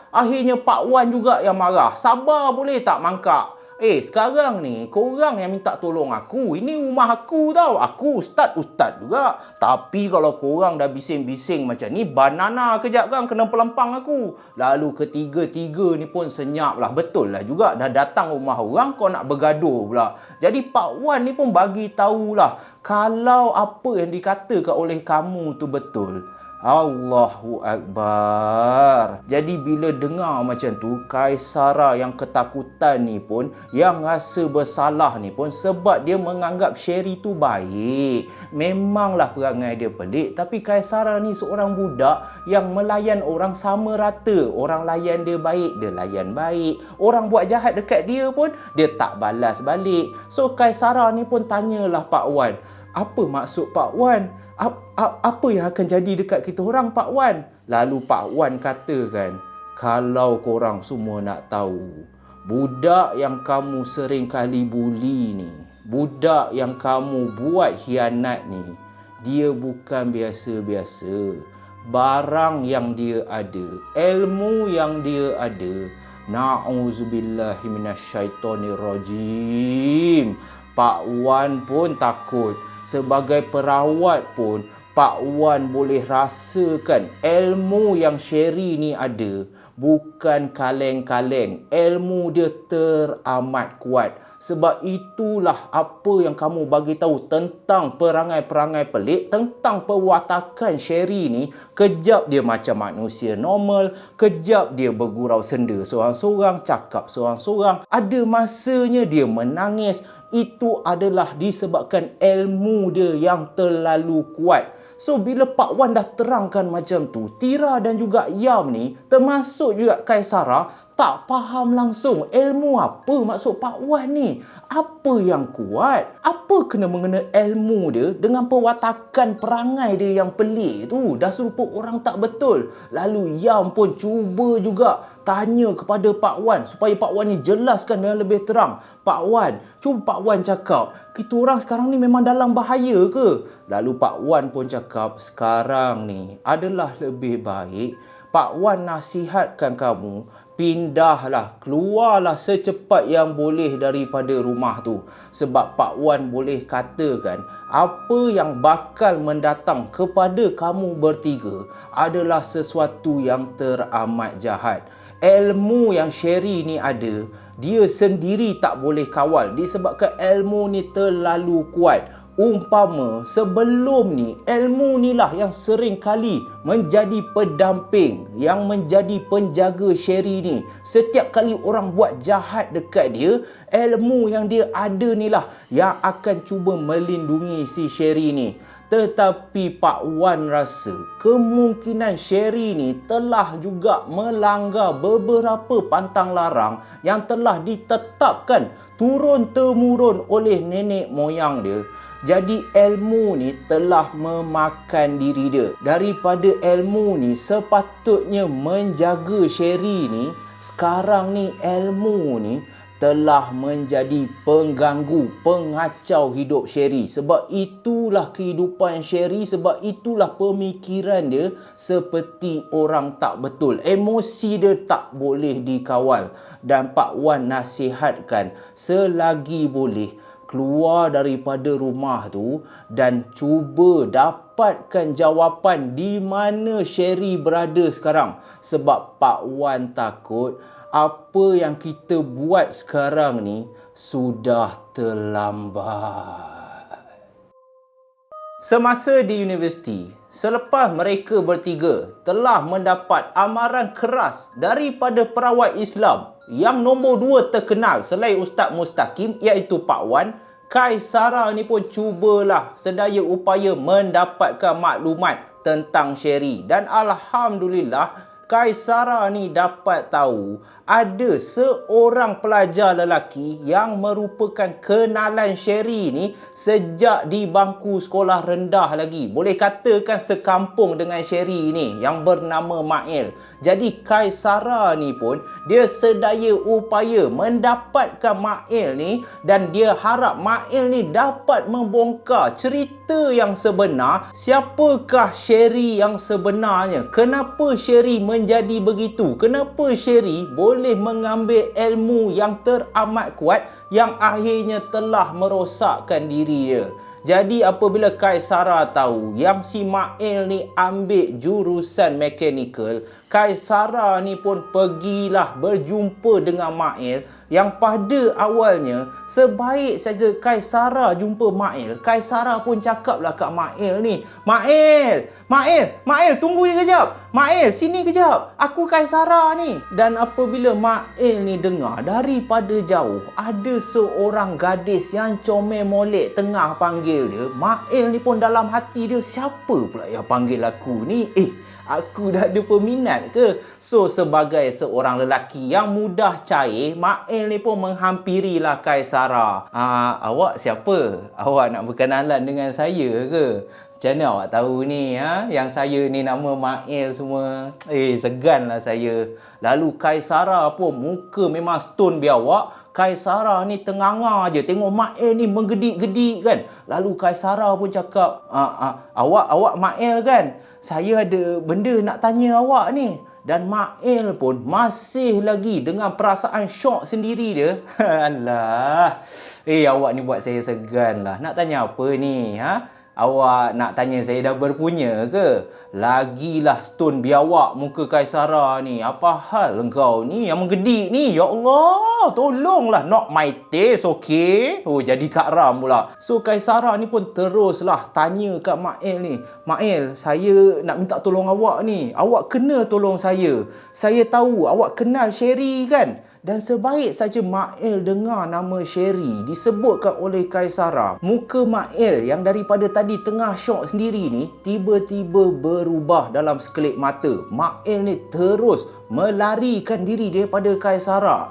Akhirnya Pak Wan juga yang marah. Sabar boleh tak mangkak? Sekarang ni korang yang minta tolong aku. Ini rumah aku tau. Aku ustaz juga. Tapi kalau korang dah bising-bising macam ni, banana kejap kan kena pelempang aku. Lalu ketiga-tiga ni pun senyap lah. Betul lah juga. Dah datang rumah orang, kau nak bergaduh pula. Jadi Pak Wan ni pun bagi tahulah, kalau apa yang dikatakan oleh kamu tu betul, Allahu Akbar. Jadi bila dengar macam tu, Kaisara yang ketakutan ni pun, yang rasa bersalah ni pun, sebab dia menganggap Sherry tu baik. Memanglah perangai dia pelik, tapi Kaisara ni seorang budak yang melayan orang sama rata. Orang layan dia baik, dia layan baik. Orang buat jahat dekat dia pun, dia tak balas balik. So Kaisara ni pun tanyalah Pak Wan, apa maksud Pak Wan? Apa yang akan jadi dekat kita orang, Pak Wan? Lalu Pak Wan katakan, kalau korang semua nak tahu, budak yang kamu sering kali buli ni, budak yang kamu buat hianat ni, dia bukan biasa-biasa. Barang yang dia ada, ilmu yang dia ada, na'udzubillahi minasyaitonirrajim. Pak Wan pun takut. Sebagai perawat pun, Pak Wan boleh rasakan ilmu yang Sherry ni ada bukan kaleng-kaleng. Ilmu dia teramat kuat. Sebab itulah apa yang kamu bagi tahu tentang perangai-perangai pelik, tentang perwatakan Sherry ni. Kejap dia macam manusia normal, kejap dia bergurau senda seorang-seorang, cakap seorang-seorang. Ada masanya dia menangis. Itu adalah disebabkan ilmu dia yang terlalu kuat. So, bila Pak Wan dah terangkan macam tu, Tira dan juga Yam ni, termasuk juga Kaisara, tak faham langsung ilmu apa maksud Pak Wan ni. Apa yang kuat? Apa kena mengena ilmu dia dengan perwatakan perangai dia yang pelik tu? Dah serupa orang tak betul. Lalu Yam pun cuba juga tanya kepada Pak Wan supaya Pak Wan ni jelaskan dengan lebih terang. Pak Wan, cuba Pak Wan cakap, kita orang sekarang ni memang dalam bahaya ke? Lalu Pak Wan pun cakap, sekarang ni adalah lebih baik Pak Wan nasihatkan kamu, pindahlah, keluarlah secepat yang boleh daripada rumah tu. Sebab Pak Wan boleh katakan, apa yang bakal mendatang kepada kamu bertiga adalah sesuatu yang teramat jahat. Ilmu yang Sherry ni ada, dia sendiri tak boleh kawal disebabkan ilmu ni terlalu kuat. Umpama sebelum ni, ilmu ni lah yang sering kali menjadi pendamping, yang menjadi penjaga Sherry ni. Setiap kali orang buat jahat dekat dia, ilmu yang dia ada ni lah yang akan cuba melindungi si Sherry ni. Tetapi Pak Wan rasa kemungkinan Sherry ni telah juga melanggar beberapa pantang larang yang telah ditetapkan turun-temurun oleh nenek moyang dia. Jadi ilmu ni telah memakan diri dia. Daripada ilmu ni sepatutnya menjaga Sherry ni, sekarang ni ilmu ni telah menjadi pengganggu, pengacau hidup Sherry. Sebab itulah kehidupan Sherry, sebab itulah pemikiran dia seperti orang tak betul. Emosi dia tak boleh dikawal. Dan Pak Wan nasihatkan, selagi boleh, keluar daripada rumah tu dan cuba dapatkan jawapan di mana Sherry berada sekarang. Sebab Pak Wan takut apa yang kita buat sekarang ni sudah terlambat. Semasa di universiti, selepas mereka bertiga telah mendapat amaran keras daripada perawat Islam yang nombor 2 terkenal selain Ustaz Mustaqim, iaitu Pak Wan, Kaisara ni pun cubalah sedaya upaya mendapatkan maklumat tentang Sherry. Dan Alhamdulillah, Kaisara ni dapat tahu ada seorang pelajar lelaki yang merupakan kenalan Sherry ni sejak di bangku sekolah rendah lagi. Boleh katakan sekampung dengan Sherry ni yang bernama Mail. Jadi Kaisara ni pun dia sedaya upaya mendapatkan Mail ni dan dia harap Mail ni dapat membongkar cerita yang sebenar. Siapakah Sherry yang sebenarnya? Kenapa Sherry menjadi begitu? Kenapa Sherry boleh mengambil ilmu yang teramat kuat yang akhirnya telah merosakkan diri dia? Jadi apabila Kaisara tahu yang si Mail ni ambil jurusan mechanical, Kaisara ni pun pergilah berjumpa dengan Mail yang pada awalnya sebaik saja Kaisara jumpa Mail, Kaisara pun cakaplah kat Mail ni, Mail, tunggu kejap. Mail, sini kejap. Aku Kaisara ni. Dan apabila Mail ni dengar daripada jauh ada seorang gadis yang comel molek tengah panggil dia, Mail ni pun dalam hati dia, siapa pula yang panggil aku ni? Aku dah ada peminat ke? So, sebagai seorang lelaki yang mudah cair, Mail ni pun menghampirilah Kaisara. Awak siapa? Awak nak berkenalan dengan saya ke? Macam mana awak tahu ni? Yang saya ni nama Mail semua. Seganlah saya. Lalu Kaisara pun muka memang stone biawak. Kaisara ni tenganga je tengok Mail ni menggedik-gedik kan. Lalu Kaisara pun cakap, awak Mail kan? Saya ada benda nak tanya awak ni. Dan Mail pun masih lagi dengan perasaan syok sendiri dia. Alah. Awak ni buat saya segan lah. Nak tanya apa ni? Awak nak tanya saya dah berpunya ke? Lagilah stone biawak muka Kaisara ni. Apa hal engkau ni yang menggedik ni? Ya Allah, tolonglah. Not my taste, okay? Jadi Kak Ram pula. So Kaisara ni pun teruslah tanya kat Mail ni. Mail, saya nak minta tolong awak ni. Awak kena tolong saya. Saya tahu awak kenal Sherry kan? Dan sebaik saja Mail dengar nama Sherry disebutkan oleh Kaisara, muka Mail yang daripada tadi tengah syok sendiri ni tiba-tiba berubah dalam sekelip mata. Mail ni terus melarikan diri daripada Kaisara.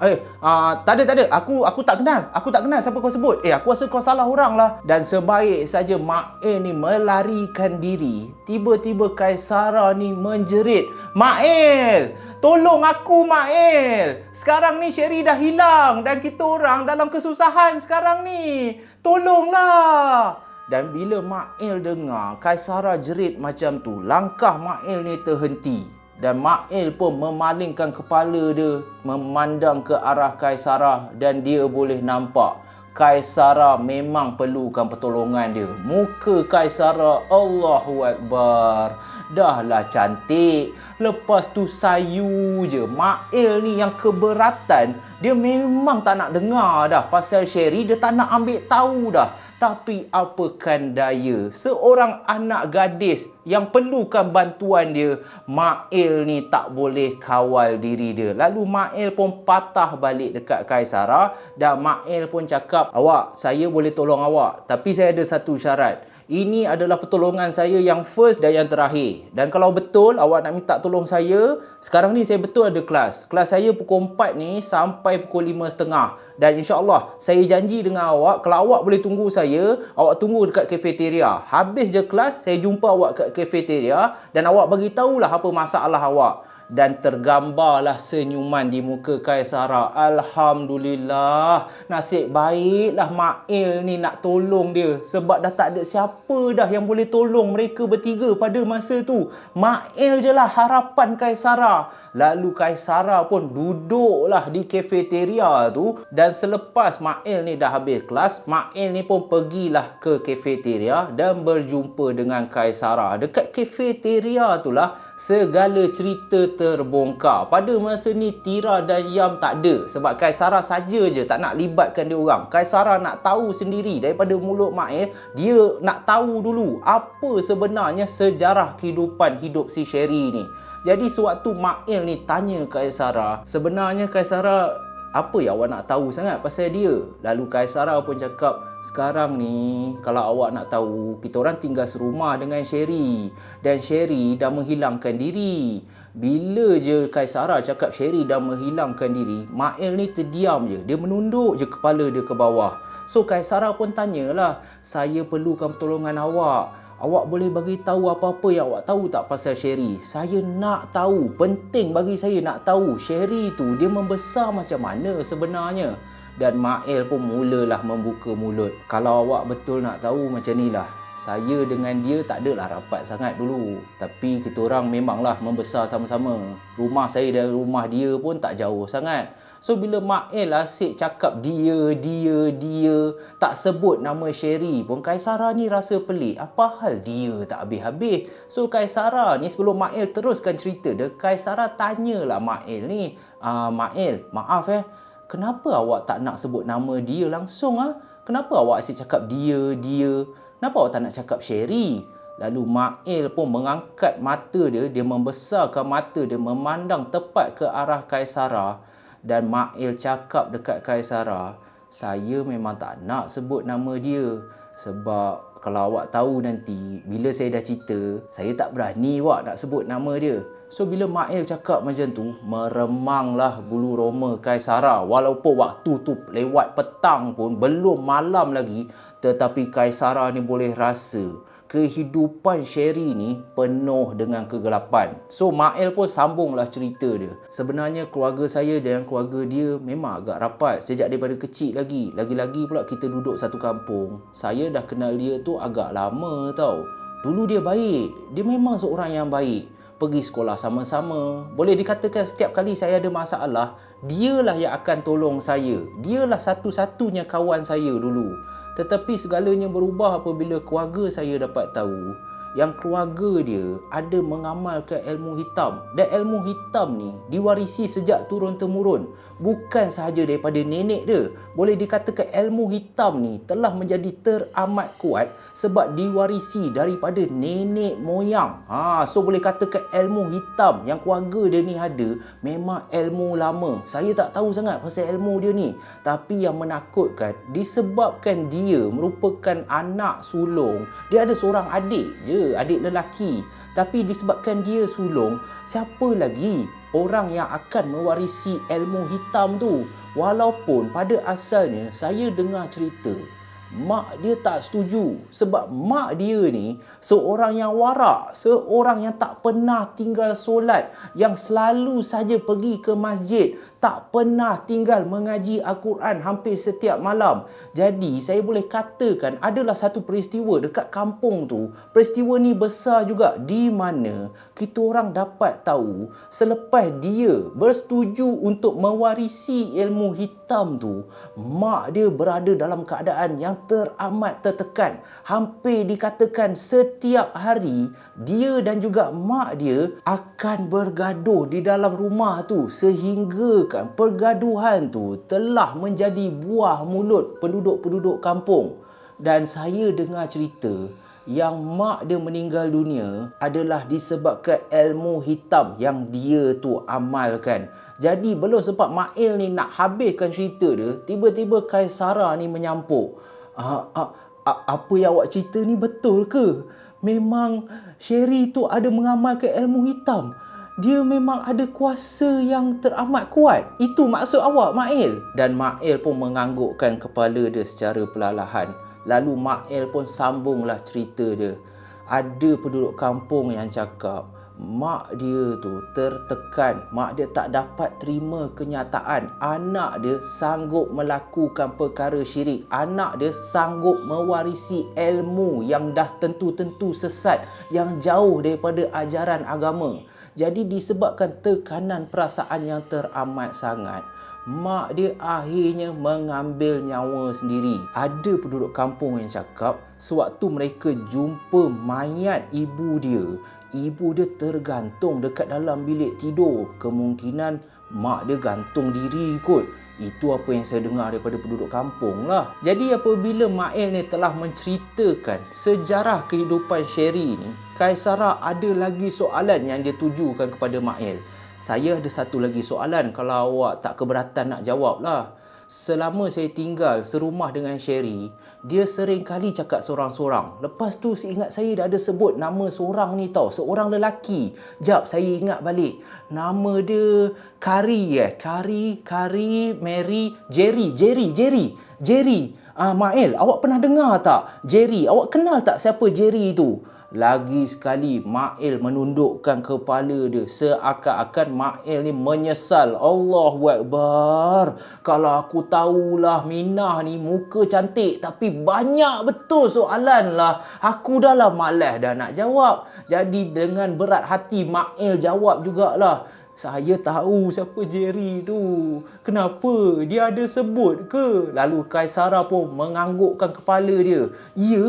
Tak ada. Aku tak kenal. Aku tak kenal siapa kau sebut. Aku rasa kau salah orang lah. Dan sebaik saja Mail ni melarikan diri, tiba-tiba Kaisara ni menjerit, Mail! Tolong aku, Mail! Sekarang ni Sherry dah hilang dan kita orang dalam kesusahan sekarang ni. Tolonglah! Dan bila Mail dengar Kaisara jerit macam tu, langkah Mail ni terhenti. Dan Mail pun memalingkan kepala dia memandang ke arah Kaisara dan dia boleh nampak Kaisara memang perlukan pertolongan dia. Muka Kaisara, Allahu Akbar, dahlah cantik. Lepas tu sayu je. Mail ni yang keberatan, dia memang tak nak dengar dah pasal Sherry. Dia tak nak ambil tahu dah. Tapi apakan daya, seorang anak gadis yang perlukan bantuan dia, Mail ni tak boleh kawal diri dia. Lalu Mail pun patah balik dekat Kaisara dan Mail pun cakap, awak, saya boleh tolong awak, tapi saya ada satu syarat. Ini adalah pertolongan saya yang first dan yang terakhir. Dan kalau betul awak nak minta tolong saya, sekarang ni saya betul ada kelas. Kelas saya pukul 4 ni sampai pukul 5.30. Dan insyaAllah saya janji dengan awak, kalau awak boleh tunggu saya, awak tunggu dekat kafeteria. Habis je kelas, saya jumpa awak kat kafeteria dan awak bagi tahulah apa masalah awak. Dan tergambarlah senyuman di muka Kaisara. Alhamdulillah, nasib baiklah Mail ni nak tolong dia, sebab dah tak ada siapa dah yang boleh tolong mereka bertiga pada masa tu. Mail je lah harapan Kaisara. Lalu Kaisara pun duduklah di kafeteria tu. Dan selepas Mail ni dah habis kelas, Mail ni pun pergilah ke kafeteria dan berjumpa dengan Kaisara. Dekat kafeteria tu lah segala cerita terbongkar. Pada masa ni Tira dan Yam tak ada, sebab Kaisara saja je tak nak libatkan dia orang. Kaisara nak tahu sendiri daripada mulut Mail. Dia nak tahu dulu apa sebenarnya sejarah kehidupan hidup si Sherry ni. Jadi sewaktu Mail ni tanya Kaisara, sebenarnya Kaisara, apa yang awak nak tahu sangat pasal dia? Lalu Kaisara pun cakap, sekarang ni kalau awak nak tahu, kita orang tinggal serumah dengan Sherry. Dan Sherry dah menghilangkan diri. Bila je Kaisara cakap Sherry dah menghilangkan diri, Mail ni terdiam je. Dia menunduk je kepala dia ke bawah. So Kaisara pun tanyalah, saya perlukan pertolongan awak. Awak boleh bagi tahu apa-apa yang awak tahu tak pasal Sherry? Saya nak tahu. Penting bagi saya nak tahu Sherry tu dia membesar macam mana sebenarnya. Dan Mail pun mulalah membuka mulut. Kalau awak betul nak tahu macam ni lah. Saya dengan dia tak adalah rapat sangat dulu. Tapi kita orang memanglah membesar sama-sama. Rumah saya dan rumah dia pun tak jauh sangat. So bila Mail asyik cakap dia, tak sebut nama Sherry pun, Kaisara ni rasa pelik. Apa hal dia tak habis-habis? So Kaisara ni sebelum Mail teruskan cerita dia, Kaisara tanyalah Mail ni, Mail, maaf kenapa awak tak nak sebut nama dia langsung? Kenapa awak asyik cakap dia? Kenapa awak tak nak cakap Sherry? Lalu Mail pun mengangkat mata dia, dia membesarkan mata dia memandang tepat ke arah Kaisara. Dan Mail cakap dekat Kaisara, saya memang tak nak sebut nama dia. Sebab kalau awak tahu nanti, bila saya dah cerita, saya tak berani awak nak sebut nama dia. So bila Mail cakap macam tu, meremanglah bulu roma Kaisara. Walaupun waktu tu lewat petang pun, belum malam lagi. Tetapi Kaisara ni boleh rasa kehidupan Sherry ni penuh dengan kegelapan. So Mail pun sambunglah cerita dia. Sebenarnya keluarga saya dan keluarga dia memang agak rapat sejak daripada kecil lagi. Lagi-lagi pula kita duduk satu kampung. Saya dah kenal dia tu agak lama tau. Dulu dia baik. Dia memang seorang yang baik. Pergi sekolah sama-sama. Boleh dikatakan setiap kali saya ada masalah, dialah yang akan tolong saya. Dialah satu-satunya kawan saya dulu. Tetapi segalanya berubah apabila keluarga saya dapat tahu yang keluarga dia ada mengamalkan ilmu hitam. Dan ilmu hitam ni diwarisi sejak turun-temurun. Bukan sahaja daripada nenek dia. Boleh dikatakan ilmu hitam ni telah menjadi teramat kuat sebab diwarisi daripada nenek moyang. So boleh katakan ilmu hitam yang keluarga dia ni ada memang ilmu lama. Saya tak tahu sangat pasal ilmu dia ni. Tapi yang menakutkan, disebabkan dia merupakan anak sulung. Dia ada seorang adik je, adik lelaki. Tapi disebabkan dia sulung, siapa lagi orang yang akan mewarisi ilmu hitam tu? Walaupun pada asalnya saya dengar cerita, mak dia tak setuju. Sebab mak dia ni seorang yang warak, seorang yang tak pernah tinggal solat, yang selalu saja pergi ke masjid, tak pernah tinggal mengaji Al-Quran hampir setiap malam. Jadi saya boleh katakan adalah satu peristiwa dekat kampung tu. Peristiwa ni besar juga, di mana kita orang dapat tahu selepas dia bersetuju untuk mewarisi ilmu hitam tu, mak dia berada dalam keadaan yang teramat tertekan. Hampir dikatakan setiap hari dia dan juga mak dia akan bergaduh di dalam rumah tu, sehingga pergaduhan tu telah menjadi buah mulut penduduk-penduduk kampung. Dan saya dengar cerita yang mak dia meninggal dunia adalah disebabkan ilmu hitam yang dia tu amalkan. Jadi belum sempat Mail ni nak habiskan cerita dia, tiba-tiba Kaisara ni menyampuk. Apa yang awak cerita ni betul ke? Memang Sherry tu ada mengamalkan ilmu hitam? Dia memang ada kuasa yang teramat kuat? Itu maksud awak, Mail? Dan Mail pun menganggukkan kepala dia secara perlahan. Lalu Mail pun sambunglah cerita dia. Ada penduduk kampung yang cakap mak dia tu tertekan. Mak dia tak dapat terima kenyataan anak dia sanggup melakukan perkara syirik. Anak dia sanggup mewarisi ilmu yang dah tentu-tentu sesat, yang jauh daripada ajaran agama. Jadi disebabkan tekanan perasaan yang teramat sangat, mak dia akhirnya mengambil nyawa sendiri. Ada penduduk kampung yang cakap sewaktu mereka jumpa mayat ibu dia tergantung dekat dalam bilik tidur. Kemungkinan mak dia gantung diri kot. Itu apa yang saya dengar daripada penduduk kampung lah. Jadi apabila Mail ni telah menceritakan sejarah kehidupan Sherry ni, Kaisara ada lagi soalan yang dia tujukan kepada Mail. Saya ada satu lagi soalan kalau awak tak keberatan nak jawab lah. Selama saya tinggal serumah dengan Sherry, dia sering kali cakap sorang-sorang. Lepas tu seingat saya dah ada sebut nama seorang ni tau, seorang lelaki. Jap, saya ingat balik. Nama dia Kari, Mary, Jerry. Mael, awak pernah dengar tak? Jerry, awak kenal tak siapa Jerry tu? Lagi sekali Mael menundukkan kepala dia seakan-akan Mael ni menyesal. Allahu Akbar. Kalau aku tahulah Minah ni muka cantik tapi banyak betul soalan lah. Aku dah lah malas dah nak jawab. Jadi dengan berat hati Mael jawab jugalah. Saya tahu siapa Jerry tu. Kenapa? Dia ada sebut ke? Lalu Kaisara pun menganggukkan kepala dia. Ya,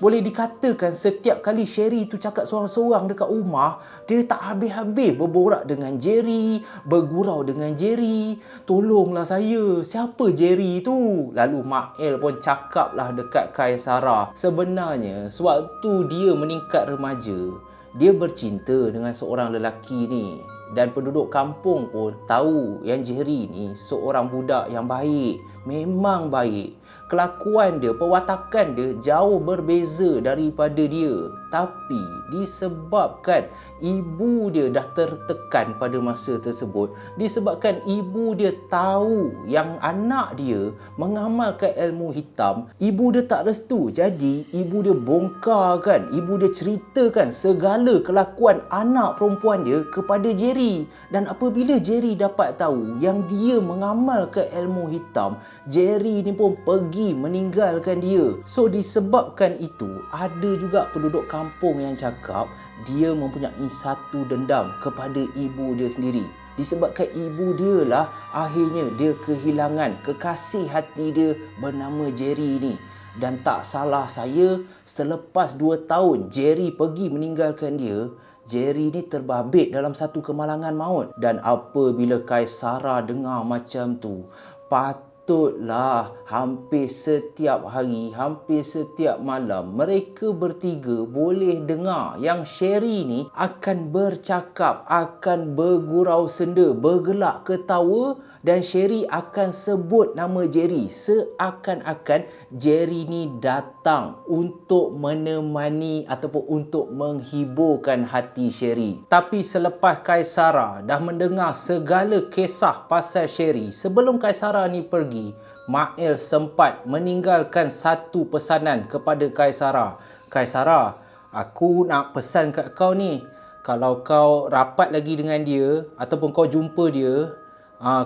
boleh dikatakan setiap kali Sherry tu cakap seorang-seorang dekat rumah, dia tak habis-habis berborak dengan Jerry, bergurau dengan Jerry. Tolonglah saya, siapa Jerry tu? Lalu Mael pun cakaplah dekat Kaisara. Sebenarnya, sewaktu dia meningkat remaja, dia bercinta dengan seorang lelaki ni. Dan penduduk kampung pun tahu yang Jerry ni seorang budak yang baik. Memang baik. Kelakuan dia, perwatakan dia jauh berbeza daripada dia. Tapi disebabkan ibu dia dah tertekan pada masa tersebut, disebabkan ibu dia tahu yang anak dia mengamalkan ilmu hitam, ibu dia tak restu. Jadi ibu dia bongkarkan, ibu dia ceritakan segala kelakuan anak perempuan dia kepada Jerry. Dan apabila Jerry dapat tahu yang dia mengamalkan ilmu hitam, Jerry ni pun pergi meninggalkan dia. So disebabkan itu, ada juga penduduk kampung yang cakap dia mempunyai satu dendam kepada ibu dia sendiri. Disebabkan ibu dia lah akhirnya dia kehilangan kekasih hati dia bernama Jerry ni. Dan tak salah saya, selepas 2 tahun Jerry pergi meninggalkan dia, Jerry ni terbabit dalam satu kemalangan maut. Dan apabila Kaisara dengar macam tu, patutlah hampir setiap hari, hampir setiap malam mereka bertiga boleh dengar yang Sherry ni akan bercakap, akan bergurau senda, bergelak ketawa, dan Sherry akan sebut nama Jerry seakan-akan Jerry ni datang untuk menemani ataupun untuk menghiburkan hati Sherry. Tapi selepas Kaisara dah mendengar segala kisah pasal Sherry, sebelum Kaisara ni pergi, Mael sempat meninggalkan satu pesanan kepada Kaisara. Kaisara, aku nak pesan kat kau ni, kalau kau rapat lagi dengan dia ataupun kau jumpa dia,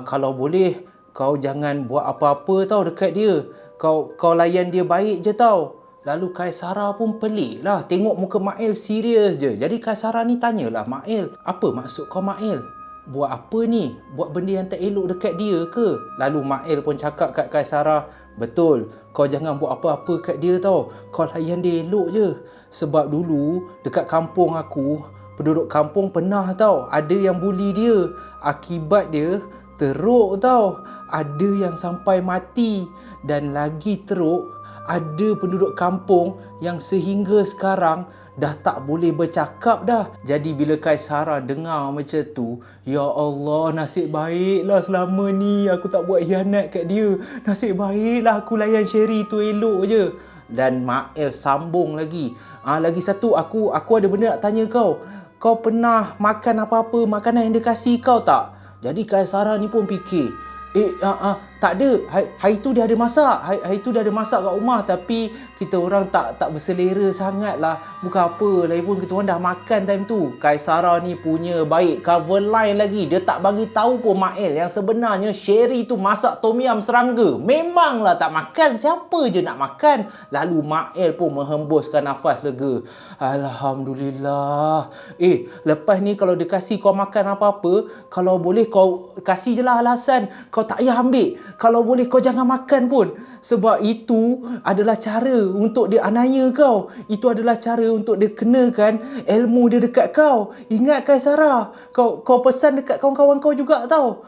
kalau boleh kau jangan buat apa-apa tau dekat dia. Kau layan dia baik je tau. Lalu Kaisara pun pelik lah, tengok muka Mael serius je. Jadi Kaisara ni tanyalah Mael, apa maksud kau Mael? Buat apa ni? Buat benda yang tak elok dekat dia ke? Lalu Mael pun cakap kat Kaisara, betul, kau jangan buat apa-apa kat dia tau. Kau layan dia elok je. Sebab dulu dekat kampung aku, penduduk kampung pernah tau ada yang bully dia. Akibat dia teruk tau. Ada yang sampai mati. Dan lagi teruk, ada penduduk kampung yang sehingga sekarang dah tak boleh bercakap dah. Jadi bila Kaisara dengar macam tu, ya Allah, nasib baiklah selama ni aku tak buat hianat kat dia. Nasib baiklah aku layan Sherry tu elok je. Dan Mael sambung lagi. Lagi satu, aku ada benda nak tanya kau. Kau pernah makan apa-apa makanan yang dia kasih kau tak? Jadi Kaisara ni pun fikir, tak ada. Hari tu dia ada masak. Hari tu dia ada masak kat rumah, tapi kita orang tak berselera sangat lah. Bukan apa, lagipun kita orang dah makan time tu. Kaisara ni punya baik cover line lagi. Dia tak bagi tahu pun Mael yang sebenarnya Sherry tu masak tom yum serangga. Memanglah tak makan, siapa je nak makan. Lalu Mael pun menghembuskan nafas lega. Alhamdulillah. Lepas ni kalau dia kasih kau makan apa-apa, kalau boleh kau kasih je lah alasan. Kau tak payah ambil. Kalau boleh kau jangan makan pun. Sebab itu adalah cara untuk dia anaya kau. Itu adalah cara untuk dia kenakan ilmu dia dekat kau. Ingat Kaisara, kau pesan dekat kawan-kawan kau juga tau.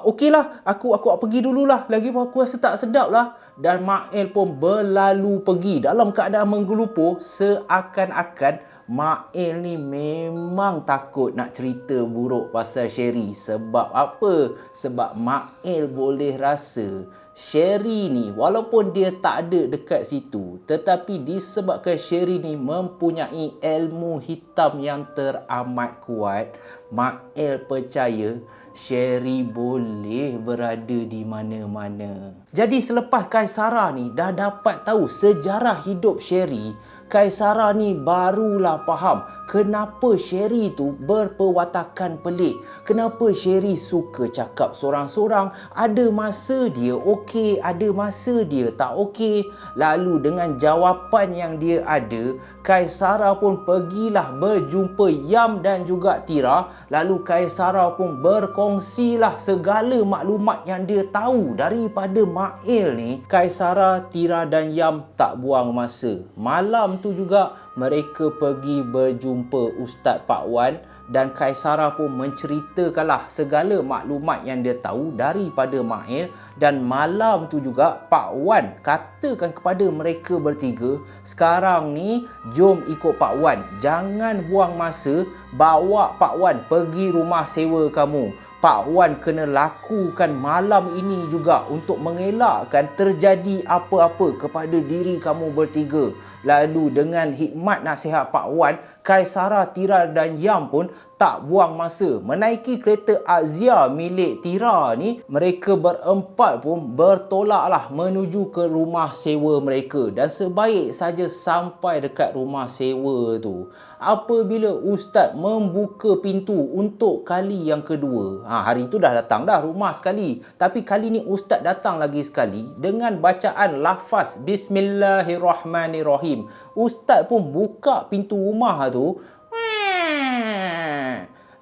Okeylah, aku pergi dululah. Lagipun aku rasa tak sedap lah. Dan Mael pun berlalu pergi dalam keadaan menggelupur seakan-akan Mail ni memang takut nak cerita buruk pasal Sherry. Sebab apa? Sebab Mail boleh rasa Sherry ni walaupun dia tak ada dekat situ, tetapi disebabkan Sherry ni mempunyai ilmu hitam yang teramat kuat, Mail percaya Sherry boleh berada di mana-mana. Jadi selepas Kaisara ni dah dapat tahu sejarah hidup Sherry, Kaisara ni barulah faham kenapa Sherry tu berperwatakan pelik. Kenapa Sherry suka cakap sorang-sorang. Ada masa dia okey, ada masa dia tak okey. Lalu dengan jawapan yang dia ada, Kaisara pun pergilah berjumpa Yam dan juga Tira. Lalu Kaisara pun berkongsilah segala maklumat yang dia tahu daripada Mail ni. Kaisara, Tira dan Yam tak buang masa. Malam tu juga mereka pergi berjumpa Ustaz Pak Wan dan Kaisara pun menceritakanlah segala maklumat yang dia tahu daripada Mail. Dan malam tu juga Pak Wan katakan kepada mereka bertiga, sekarang ni jom ikut Pak Wan, jangan buang masa, bawa Pak Wan pergi rumah sewa kamu. Pak Wan kena lakukan malam ini juga untuk mengelakkan terjadi apa-apa kepada diri kamu bertiga. Lalu dengan hikmat nasihat Pak Wan, Kaisara, Tira dan Yam pun tak buang masa. Menaiki kereta Azia milik Tira ni, mereka berempat pun bertolaklah menuju ke rumah sewa mereka. Dan sebaik saja sampai dekat rumah sewa tu, apabila Ustaz membuka pintu untuk kali yang kedua. Hari tu dah datang dah rumah sekali. Tapi kali ni Ustaz datang lagi sekali dengan bacaan lafaz Bismillahirrahmanirrahim. Ustaz pun buka pintu rumah tu.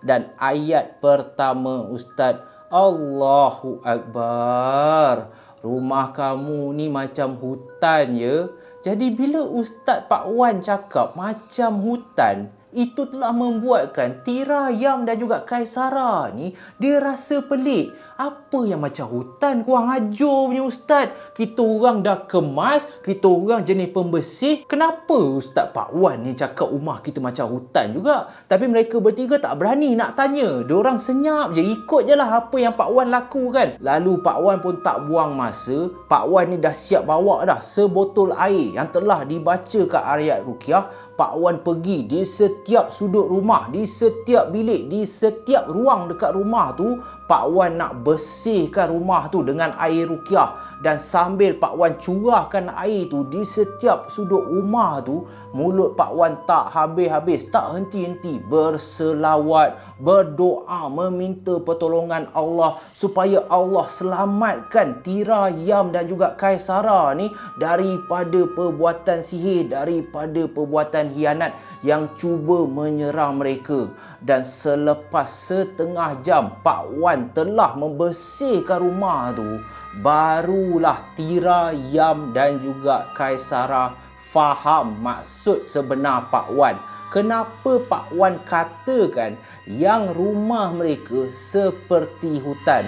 Dan ayat pertama Ustaz, Allahu Akbar. Rumah kamu ni macam hutan ya. Jadi bila Ustaz Pak Wan cakap macam hutan, itu telah membuatkan Tira, Yam dan juga Kaisara ni dia rasa pelik. Apa yang macam hutan kurang ajar punya Ustaz? Kita orang dah kemas, kita orang jenis pembersih. Kenapa Ustaz Pak Wan ni cakap rumah kita macam hutan juga? Tapi mereka bertiga tak berani nak tanya. Diorang senyap je, ikut je lah apa yang Pak Wan lakukan. Lalu Pak Wan pun tak buang masa. Pak Wan ni dah siap bawa dah sebotol air yang telah dibacakan ayat Ruqyah. Pak Wan pergi di setiap sudut rumah, di setiap bilik, di setiap ruang dekat rumah tu. Pak Wan nak bersihkan rumah tu dengan air Ruqyah. Dan sambil Pak Wan curahkan air tu di setiap sudut rumah tu, mulut Pak Wan tak habis-habis, tak henti-henti berselawat, berdoa, meminta pertolongan Allah supaya Allah selamatkan Tira, Yam dan juga Kaisara ni daripada perbuatan sihir, daripada perbuatan hianat yang cuba menyerang mereka. Dan selepas setengah jam Pak Wan telah membersihkan rumah tu, barulah Tira, Yam dan juga Kaisara faham maksud sebenar Pak Wan. Kenapa Pak Wan katakan yang rumah mereka seperti hutan.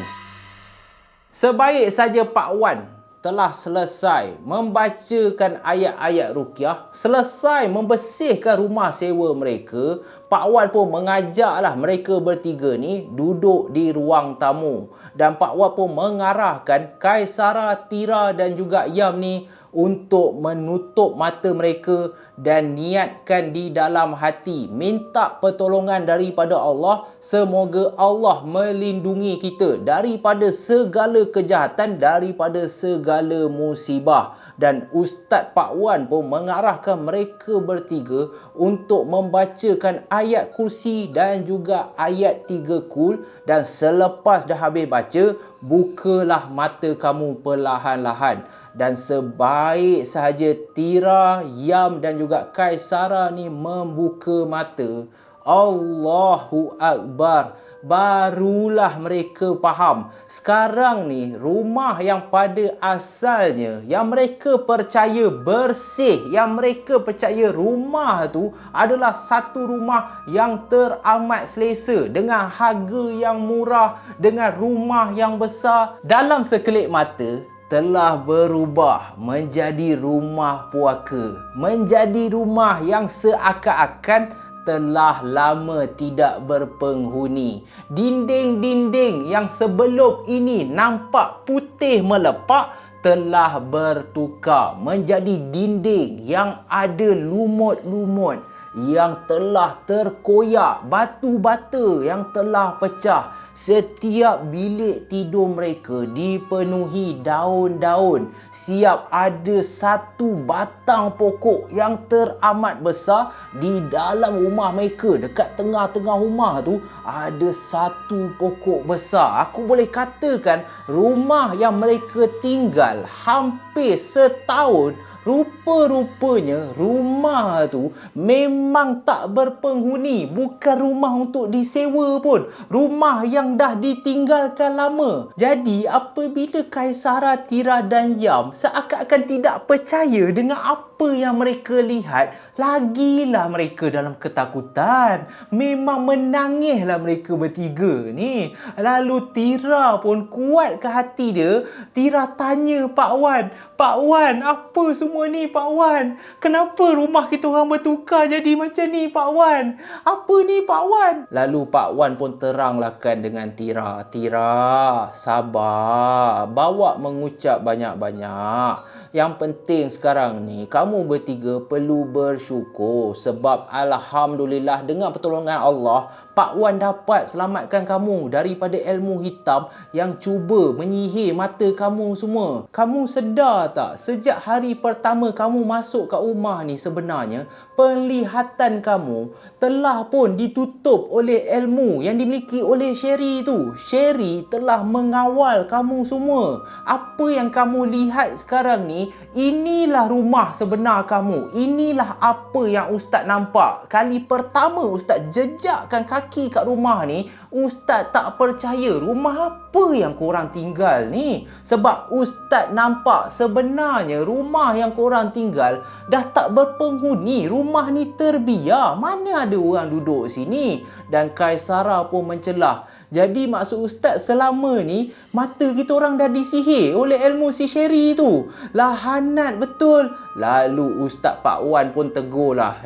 Sebaik saja Pak Wan telah selesai membacakan ayat-ayat Ruqyah, selesai membersihkan rumah sewa mereka, Pak Wan pun mengajaklah mereka bertiga ni duduk di ruang tamu. Dan Pak Wan pun mengarahkan Kaisara, Tira dan juga Yam ni untuk menutup mata mereka dan niatkan di dalam hati minta pertolongan daripada Allah. Semoga Allah melindungi kita daripada segala kejahatan, daripada segala musibah. Dan Ustaz Pak Wan pun mengarahkan mereka bertiga untuk membacakan ayat kursi dan juga ayat 3 kul. Dan selepas dah habis baca, bukalah mata kamu perlahan-lahan. Dan sebaik sahaja Tira, Yam dan juga Kaisara ni membuka mata, Allahu Akbar, barulah mereka faham. Sekarang ni rumah yang pada asalnya yang mereka percaya bersih, yang mereka percaya rumah tu adalah satu rumah yang teramat selesa, dengan harga yang murah, dengan rumah yang besar. Dalam sekelip mata telah berubah menjadi rumah puaka, menjadi rumah yang seakan-akan telah lama tidak berpenghuni. Dinding-dinding yang sebelum ini nampak putih melepak telah bertukar menjadi dinding yang ada lumut-lumut, yang telah terkoyak, batu bata yang telah pecah. Setiap bilik tidur mereka dipenuhi daun-daun. Siap ada satu batang pokok yang teramat besar di dalam rumah mereka. Dekat tengah-tengah rumah tu ada satu pokok besar. Aku boleh katakan rumah yang mereka tinggal hampir setahun, rupa-rupanya rumah tu memang tak berpenghuni. Bukan rumah untuk disewa pun. Rumah yang dah ditinggalkan lama. Jadi apabila Kaisara, Tira dan Yam seakan-akan tidak percaya dengan apa yang mereka lihat, lagilah mereka dalam ketakutan. Memang menangislah mereka bertiga ni. Lalu Tira pun kuat ke hati dia. Tira tanya Pak Wan, apa semua ni Pak Wan? Kenapa rumah kita orang bertukar jadi macam ni Pak Wan? Apa ni Pak Wan? Lalu Pak Wan pun teranglahkan dengan Tira. Tira, sabar. Bawa mengucap banyak-banyak. Yang penting sekarang ni kamu bertiga perlu bersyukur sebab Alhamdulillah dengan pertolongan Allah, Pak Wan dapat selamatkan kamu daripada ilmu hitam yang cuba menyihir mata kamu semua. Kamu sedar tak? Sejak hari pertama kamu masuk kat rumah ni sebenarnya penglihatan kamu telah pun ditutup oleh ilmu yang dimiliki oleh Sherry tu. Sherry telah mengawal kamu semua. Apa yang kamu lihat sekarang ni, inilah rumah sebenar kamu. Inilah apa yang Ustaz nampak. Kali pertama Ustaz jejakkan kaki kat rumah ni, Ustaz tak percaya rumah apa yang korang tinggal ni. Sebab Ustaz nampak sebenarnya rumah yang korang tinggal dah tak berpenghuni. Rumah ni terbiar. Mana ada orang duduk sini. Dan Kaisara pun mencelah. Jadi maksud Ustaz selama ni mata kita orang dah disihir oleh ilmu si Sherry tu. Lahanat betul. Lalu Ustaz Pak Wan pun tegurlah.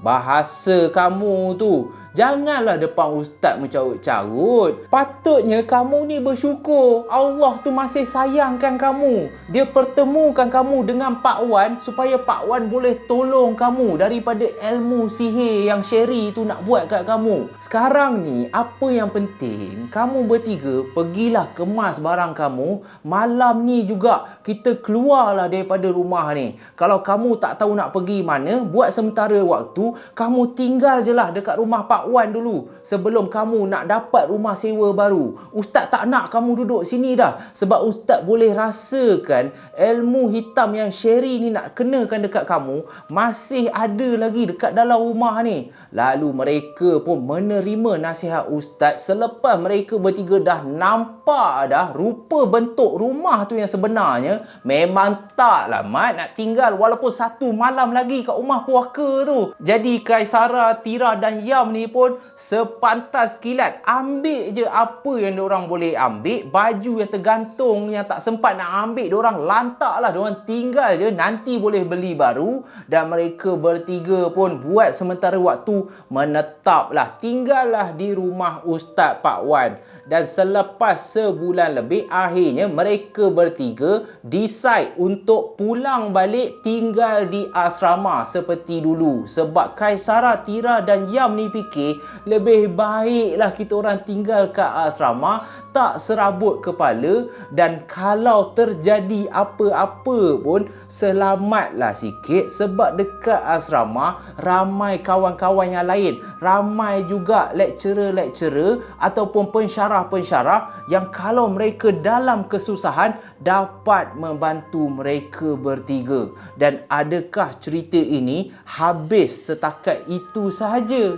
Bahasa kamu tu janganlah depan Ustaz mencarut-carut. Patutnya kamu ni bersyukur Allah tu masih sayangkan kamu. Dia pertemukan kamu dengan Pak Wan supaya Pak Wan boleh tolong kamu daripada ilmu sihir yang Sherry tu nak buat kat kamu. Sekarang ni apa yang penting, kamu bertiga pergilah kemas barang kamu. Malam ni juga kita keluarlah daripada rumah ni. Kalau kamu tak tahu nak pergi mana, buat sementara waktu kamu tinggal je lah dekat rumah Pak Wan dulu sebelum kamu nak dapat rumah sewa baru. Ustaz tak nak kamu duduk sini dah sebab Ustaz boleh rasakan ilmu hitam yang Sherry ni nak kenakan dekat kamu masih ada lagi dekat dalam rumah ni. Lalu mereka pun menerima nasihat Ustaz selepas mereka bertiga dah nampak dah rupa bentuk rumah tu yang sebenarnya memang taklah Mat nak tinggal walaupun satu malam lagi kat rumah puaka tu. Jadi Kaisara, Tira dan Yam ni pun sepantas kilat ambil je apa yang diorang boleh ambil. Baju yang tergantung yang tak sempat nak ambil diorang lantaklah, diorang tinggal je, nanti boleh beli baru. Dan mereka bertiga pun buat sementara waktu menetaplah, tinggallah di rumah Ustaz Pak Wan. Dan selepas sebulan lebih, akhirnya mereka bertiga decide untuk pulang balik tinggal di asrama seperti dulu. Sebab Kaisara, Tira dan Yam ni fikir lebih baiklah kita orang tinggal kat asrama, tak serabut kepala, dan kalau terjadi apa-apa pun selamatlah sikit. Sebab dekat asrama ramai kawan-kawan yang lain, ramai juga lecturer-lecturer ataupun pensyarah-pensyarah yang kalau mereka dalam kesusahan dapat membantu mereka bertiga. Dan adakah cerita ini habis setakat itu sahaja?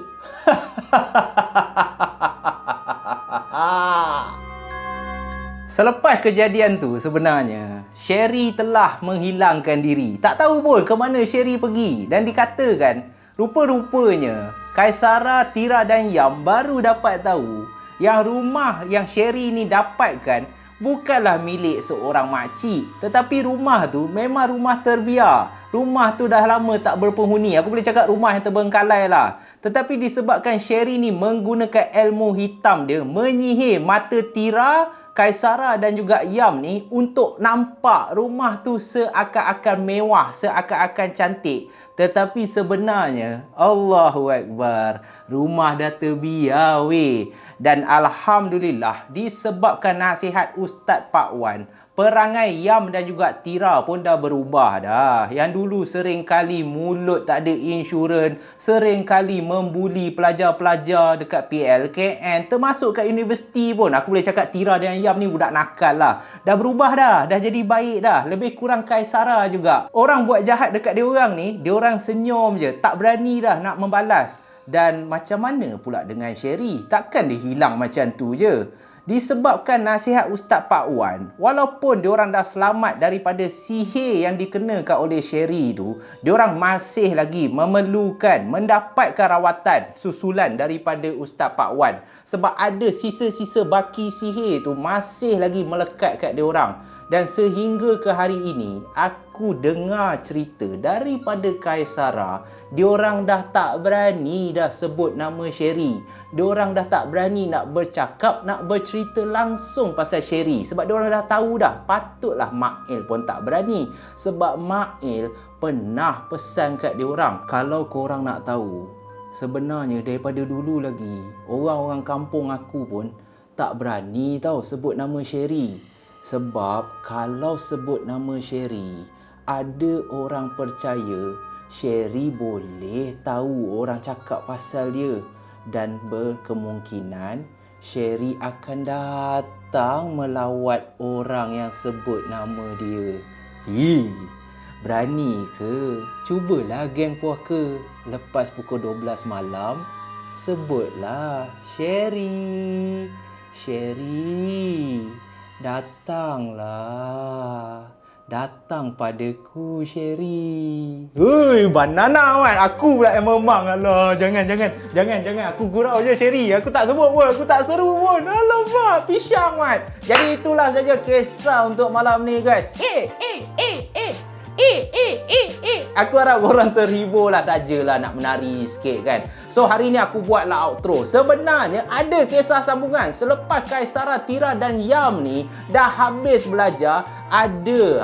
Selepas kejadian tu sebenarnya Sherry telah menghilangkan diri. Tak tahu pun ke mana Sherry pergi. Dan dikatakan rupa-rupanya Kaisara, Tira dan Yam baru dapat tahu yang rumah yang Sherry ni dapatkan bukanlah milik seorang makcik, tetapi rumah tu memang rumah terbiar. Rumah tu dah lama tak berpenghuni. Aku boleh cakap rumah yang terbengkalai lah. Tetapi disebabkan Sherry ni menggunakan ilmu hitam dia, menyihir mata Tira, Kaisara dan juga Yam ni untuk nampak rumah tu seakan-akan mewah, seakan-akan cantik. Tetapi sebenarnya, Allahu Akbar, rumah dah terbiar weh. Dan Alhamdulillah, disebabkan nasihat Ustaz Pak Wan, perangai Yam dan juga Tira pun dah berubah dah. Yang dulu sering kali mulut tak ada insurans, sering kali membuli pelajar-pelajar dekat PLKN, termasuk kat universiti pun. Aku boleh cakap Tira dan Yam ni budak nakal lah. Dah berubah dah jadi baik dah. Lebih kurang Kaisara juga. Orang buat jahat dekat dia orang ni, dia orang senyum je, tak berani dah nak membalas. Dan macam mana pula dengan Sherry? Takkan dia hilang macam tu je. Disebabkan nasihat Ustaz Pak Wan, walaupun diorang dah selamat daripada sihir yang dikenakan oleh Sherry tu, diorang masih lagi memerlukan mendapatkan rawatan susulan daripada Ustaz Pak Wan. Sebab ada sisa-sisa baki sihir tu masih lagi melekat kat diorang. Dan sehingga ke hari ini, aku dengar cerita daripada Kaisara, diorang dah tak berani dah sebut nama Sherry. Diorang dah tak berani nak bercakap, nak bercerita langsung pasal Sherry. Sebab diorang dah tahu dah, patutlah Mail pun tak berani. Sebab Mail pernah pesan kat diorang, kalau korang nak tahu, sebenarnya daripada dulu lagi, orang-orang kampung aku pun tak berani tau sebut nama Sherry. Sebab kalau sebut nama Sherry, ada orang percaya Sherry boleh tahu orang cakap pasal dia. Dan berkemungkinan Sherry akan datang melawat orang yang sebut nama dia. Berani ke? Cubalah geng puaka. Lepas pukul 12 malam, sebutlah Sherry. Sherry, datanglah. Datang padaku, Sherry. Hui, banana Wan. Aku pula yang memang. Alah, jangan. Aku gurau je, Sherry. Aku tak sebut pun. Aku tak seru pun. Alamak, pisang Wan. Jadi itulah saja kisah untuk malam ni, guys. Aku harap korang terhibur lah sajalah nak menari sikit kan. So hari ni aku buatlah outro. Sebenarnya ada kisah sambungan. Selepas Kaisara, Tira dan Yam ni dah habis belajar, ada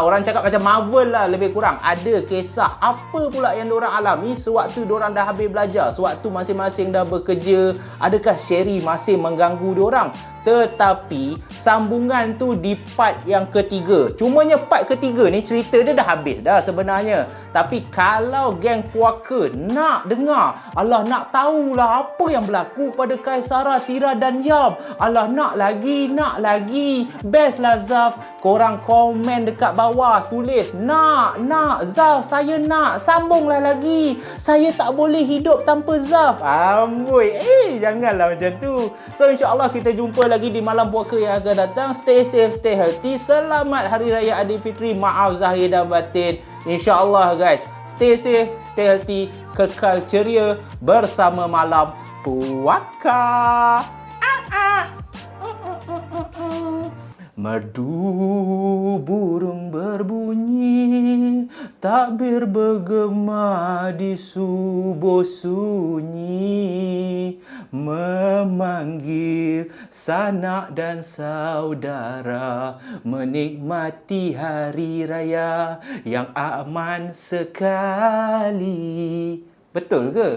orang cakap macam Marvel lah lebih kurang. Ada kisah apa pula yang diorang alami sewaktu diorang dah habis belajar, sewaktu masing-masing dah bekerja. Adakah Sherry masih mengganggu diorang? Tetapi sambungan tu di part yang ketiga. Cumanya part ketiga ni cerita dia dah habis dah sebenarnya. Tapi kalau geng puaka nak dengar, alah nak tahulah apa yang berlaku pada Kaisara, Tira dan Yam. Alah nak lagi. Best lah Zaf. Korang komen dekat bawah, tulis nak Zaf, saya nak, sambunglah lagi. Saya tak boleh hidup tanpa Zaf. Amboi, janganlah macam tu. So insya-Allah kita jumpa lagi di malam puaka yang akan datang. Stay safe, stay healthy. Selamat Hari Raya Aidilfitri. Maaf zahir dan batin. InsyaAllah guys, stay safe, stay healthy, kekal ceria bersama malam puaka. Merdu burung berbunyi, takbir bergema di subuh sunyi, memanggil sanak dan saudara, menikmati hari raya yang aman sekali. Betul ke?